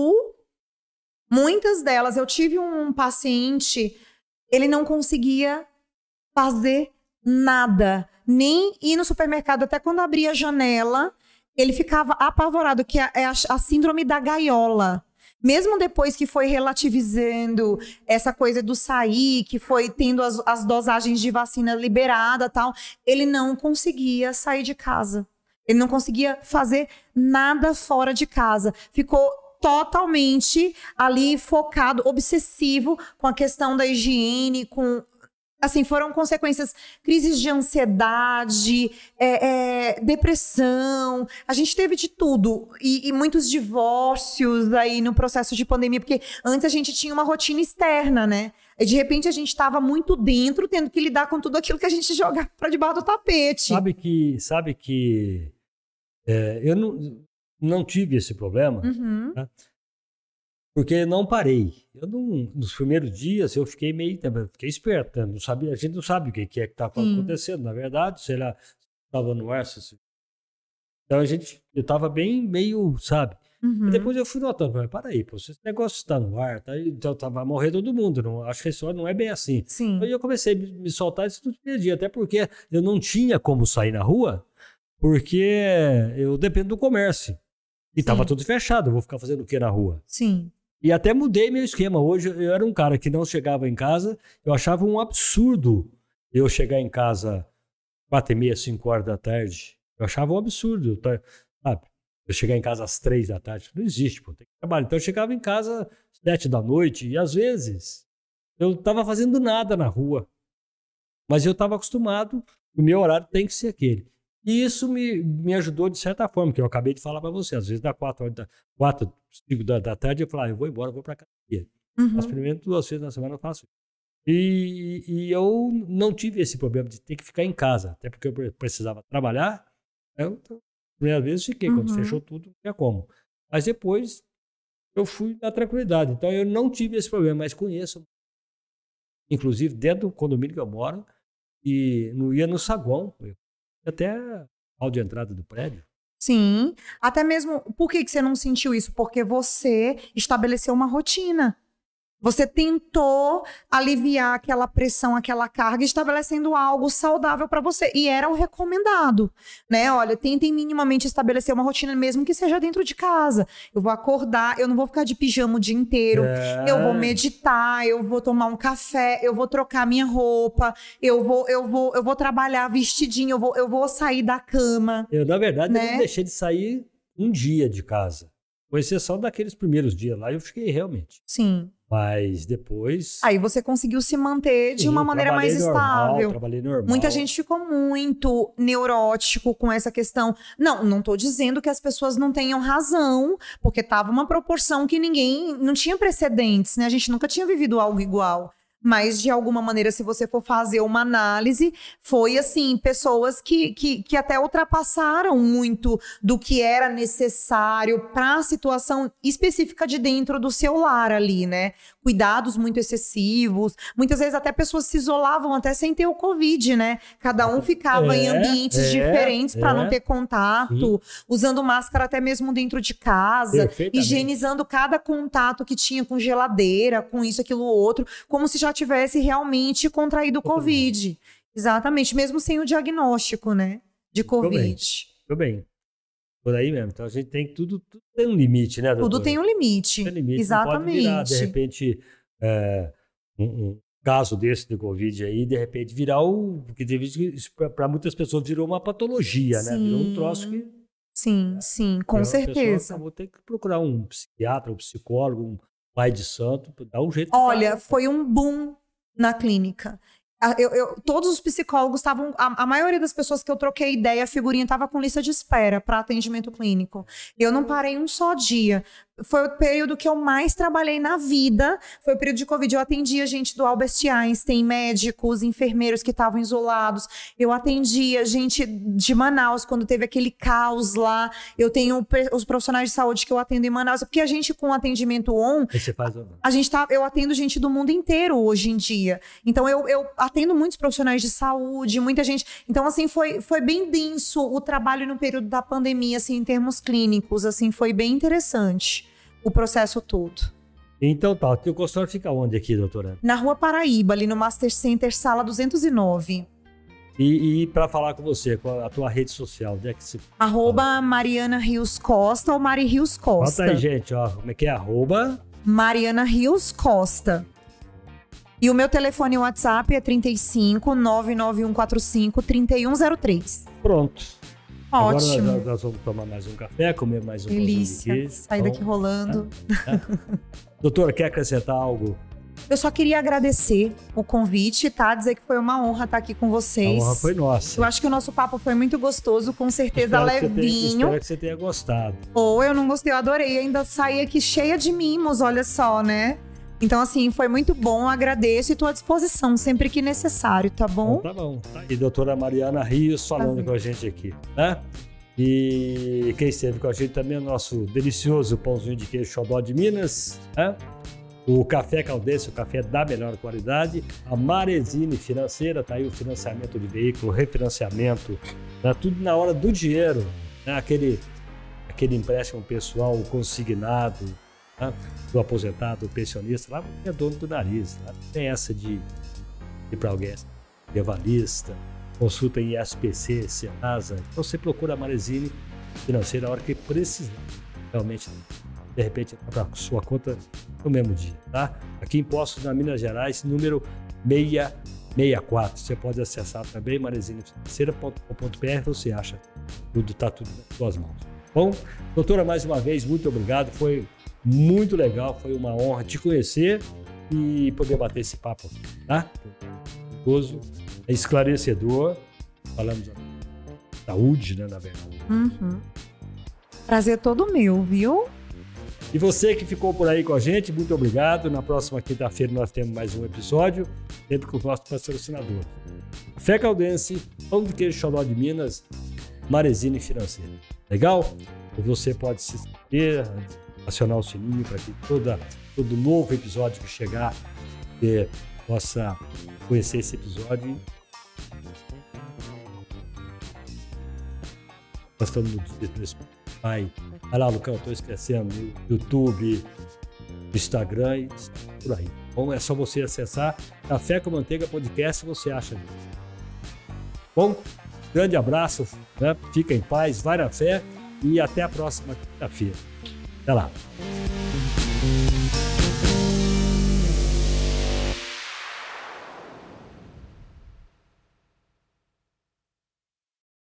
Speaker 1: Muitas delas. Eu tive um paciente, ele não conseguia fazer nada, nem ir no supermercado. Até quando abria a janela, ele ficava apavorado, que é a síndrome da gaiola. Mesmo depois que foi relativizando essa coisa do sair, que foi tendo as dosagens de vacina liberada e tal, ele não conseguia sair de casa. Ele não conseguia fazer nada fora de casa. Ficou totalmente ali focado, obsessivo com a questão da higiene, assim, foram consequências, crises de ansiedade, depressão, a gente teve de tudo, e muitos divórcios aí no processo de pandemia, porque antes a gente tinha uma rotina externa, né? E de repente a gente estava muito dentro, tendo que lidar com tudo aquilo que a gente jogava para debaixo do tapete.
Speaker 2: Sabe que eu não tive esse problema, né? Porque não parei. Nos primeiros dias eu fiquei fiquei esperto, né? A gente não sabe o que é que está acontecendo. Na verdade, sei lá, estava no ar. Então eu estava bem meio, sabe? E depois eu fui notando, para aí, pô, se esse negócio está no ar, tá, então vai morrer todo mundo. Não, acho que a história não é bem assim.
Speaker 1: Sim.
Speaker 2: Aí eu comecei a me soltar isso tudo dia, até porque eu não tinha como sair na rua, porque eu dependo do comércio. E estava tudo fechado, eu vou ficar fazendo o que na rua?
Speaker 1: Sim.
Speaker 2: E até mudei meu esquema. Hoje eu era um cara que não chegava em casa, eu achava um absurdo eu chegar em casa 4h30, 5 horas da tarde. Eu achava um absurdo, sabe? Eu chegar em casa às 3 da tarde, não existe, pô, tem que trabalhar. Então eu chegava em casa às 7 da noite e às vezes eu estava fazendo nada na rua. Mas eu estava acostumado, o meu horário tem que ser aquele. E isso me ajudou de certa forma, que eu acabei de falar para você. Às vezes dá 5 da tarde, eu falo, eu vou embora, vou para academia. As primeiras 2 vezes na semana eu faço isso. E eu não tive esse problema de ter que ficar em casa, até porque eu precisava trabalhar. Eu, primeira vez fiquei, quando fechou tudo, não tinha como. Mas depois eu fui na tranquilidade. Então eu não tive esse problema, mas conheço, inclusive dentro do condomínio que eu moro, e não ia no saguão, até hall de entrada do prédio.
Speaker 1: Sim, até mesmo, por que você não sentiu isso? Porque você estabeleceu uma rotina. Você tentou aliviar aquela pressão, aquela carga, estabelecendo algo saudável para você. E era o recomendado, né? Olha, tentem minimamente estabelecer uma rotina, mesmo que seja dentro de casa. Eu vou acordar, eu não vou ficar de pijama o dia inteiro. Eu vou meditar, eu vou tomar um café, eu vou trocar minha roupa, eu vou trabalhar vestidinho, eu vou sair da cama.
Speaker 2: Eu, na verdade, eu não deixei de sair um dia de casa. Com exceção daqueles primeiros dias lá, eu fiquei realmente.
Speaker 1: Sim.
Speaker 2: Mas depois...
Speaker 1: Aí você conseguiu se manter de uma maneira mais estável.
Speaker 2: Trabalhei normal.
Speaker 1: Muita gente ficou muito neurótico com essa questão. Não tô dizendo que as pessoas não tenham razão, porque tava uma proporção que não tinha precedentes, né? A gente nunca tinha vivido algo igual. Mas, de alguma maneira, se você for fazer uma análise, foi, assim, pessoas que até ultrapassaram muito do que era necessário para a situação específica de dentro do seu lar ali, né? Cuidados muito excessivos. Muitas vezes até pessoas se isolavam até sem ter o Covid, né? Cada um ficava em ambientes diferentes para não ter contato, usando máscara até mesmo dentro de casa, higienizando cada contato que tinha com geladeira, com isso, aquilo, outro, como se já tivesse realmente contraído o Covid. Exatamente, mesmo sem o diagnóstico, né? De Covid.
Speaker 2: Tudo bem. Por aí mesmo. Então a gente tem tudo tem um limite, né, doutora?
Speaker 1: Tudo tem um limite.
Speaker 2: Tem limite.
Speaker 1: Exatamente.
Speaker 2: Não pode virar, de repente, um caso desse de Covid aí, de repente virar porque para muitas pessoas virou uma patologia, né? Virou um troço que...
Speaker 1: Sim, com certeza.
Speaker 2: Vou ter que procurar um psiquiatra, um psicólogo, um pai de santo, dar um jeito.
Speaker 1: Olha, foi um boom na clínica. Todos os psicólogos estavam... A maioria das pessoas que eu troquei ideia, a figurinha estava com lista de espera para atendimento clínico. Eu não parei um só dia. Foi o período que eu mais trabalhei na vida. Foi o período de Covid. Eu atendia gente do Albert Einstein, médicos, enfermeiros que estavam isolados. Eu atendia gente de Manaus, quando teve aquele caos lá. Eu tenho os profissionais de saúde que eu atendo em Manaus. Porque a gente, com atendimento eu atendo gente do mundo inteiro hoje em dia. Então, eu atendo muitos profissionais de saúde, muita gente. Então, assim, foi bem denso o trabalho no período da pandemia, assim, em termos clínicos. Assim, foi bem interessante o processo todo.
Speaker 2: Então tá, o teu consultório fica onde aqui, doutora?
Speaker 1: Na Rua Paraíba, ali no Master Center, sala 209.
Speaker 2: E para falar com você, com a tua rede social, onde é que se...
Speaker 1: @Mariana Rios Costa ou Mari Rios Costa.
Speaker 2: Bota aí, gente, ó, como é que é?
Speaker 1: Mariana Rios Costa. E o meu telefone WhatsApp é 35 99145 3103.
Speaker 2: Pronto.
Speaker 1: Ótimo.
Speaker 2: Agora nós vamos tomar mais um café, comer mais um
Speaker 1: delícia.
Speaker 2: Delícia.
Speaker 1: Sair daqui rolando.
Speaker 2: Doutora, quer acrescentar algo?
Speaker 1: Eu só queria agradecer o convite, tá? Dizer que foi uma honra estar aqui com vocês.
Speaker 2: A honra foi nossa.
Speaker 1: Eu acho que o nosso papo foi muito gostoso, com certeza levinho.
Speaker 2: Espero que você tenha gostado.
Speaker 1: Ou eu não gostei, eu adorei. Ainda saí aqui cheia de mimos, olha só, né? Então, assim, foi muito bom, agradeço e estou à disposição sempre que necessário, tá bom?
Speaker 2: Então, tá bom. E doutora Mariana Rios falando com a gente aqui, né? E quem esteve com a gente também é o nosso delicioso pãozinho de queijo xodó de Minas, né? O Café Caldense, o café da melhor qualidade. A Marezine Financeira, tá aí o financiamento de veículo, refinanciamento, né? Tudo na hora do dinheiro, né? aquele empréstimo pessoal consignado, né, do aposentado, do pensionista, lá é dono do nariz, lá não tem essa de ir para alguém, de avalista, consulta em SPC, Serasa. Então você procura a Marezini Financeira a hora que precisa, realmente, de repente, para a sua conta no mesmo dia, tá? Aqui em Poços, na Minas Gerais, número 664. Você pode acessar também marezinifinanceira.com.br, você acha tudo, está tudo nas suas mãos. Bom, doutora, mais uma vez, muito obrigado, foi muito legal, foi uma honra te conhecer e poder bater esse papo, tá? É esclarecedor, falamos de saúde, né, na verdade.
Speaker 1: Prazer todo meu, viu?
Speaker 2: E você que ficou por aí com a gente, muito obrigado. Na próxima quinta-feira nós temos mais um episódio, sempre com os nossos patrocinadores. Fé Caldense, Pão de Queijo Xodó de Minas, Marezini Financeira. Legal? E você pode se inscrever, acionar o sininho para que todo novo episódio que chegar, você possa conhecer esse episódio. Nós estamos no Spotify. Olha lá, Lucão, estou esquecendo, no YouTube, no Instagram e por aí. Bom, é só você acessar Café com Manteiga Podcast, você acha. Bom, grande abraço, né? Fica em paz, vai na fé e até a próxima quinta-feira. Até lá.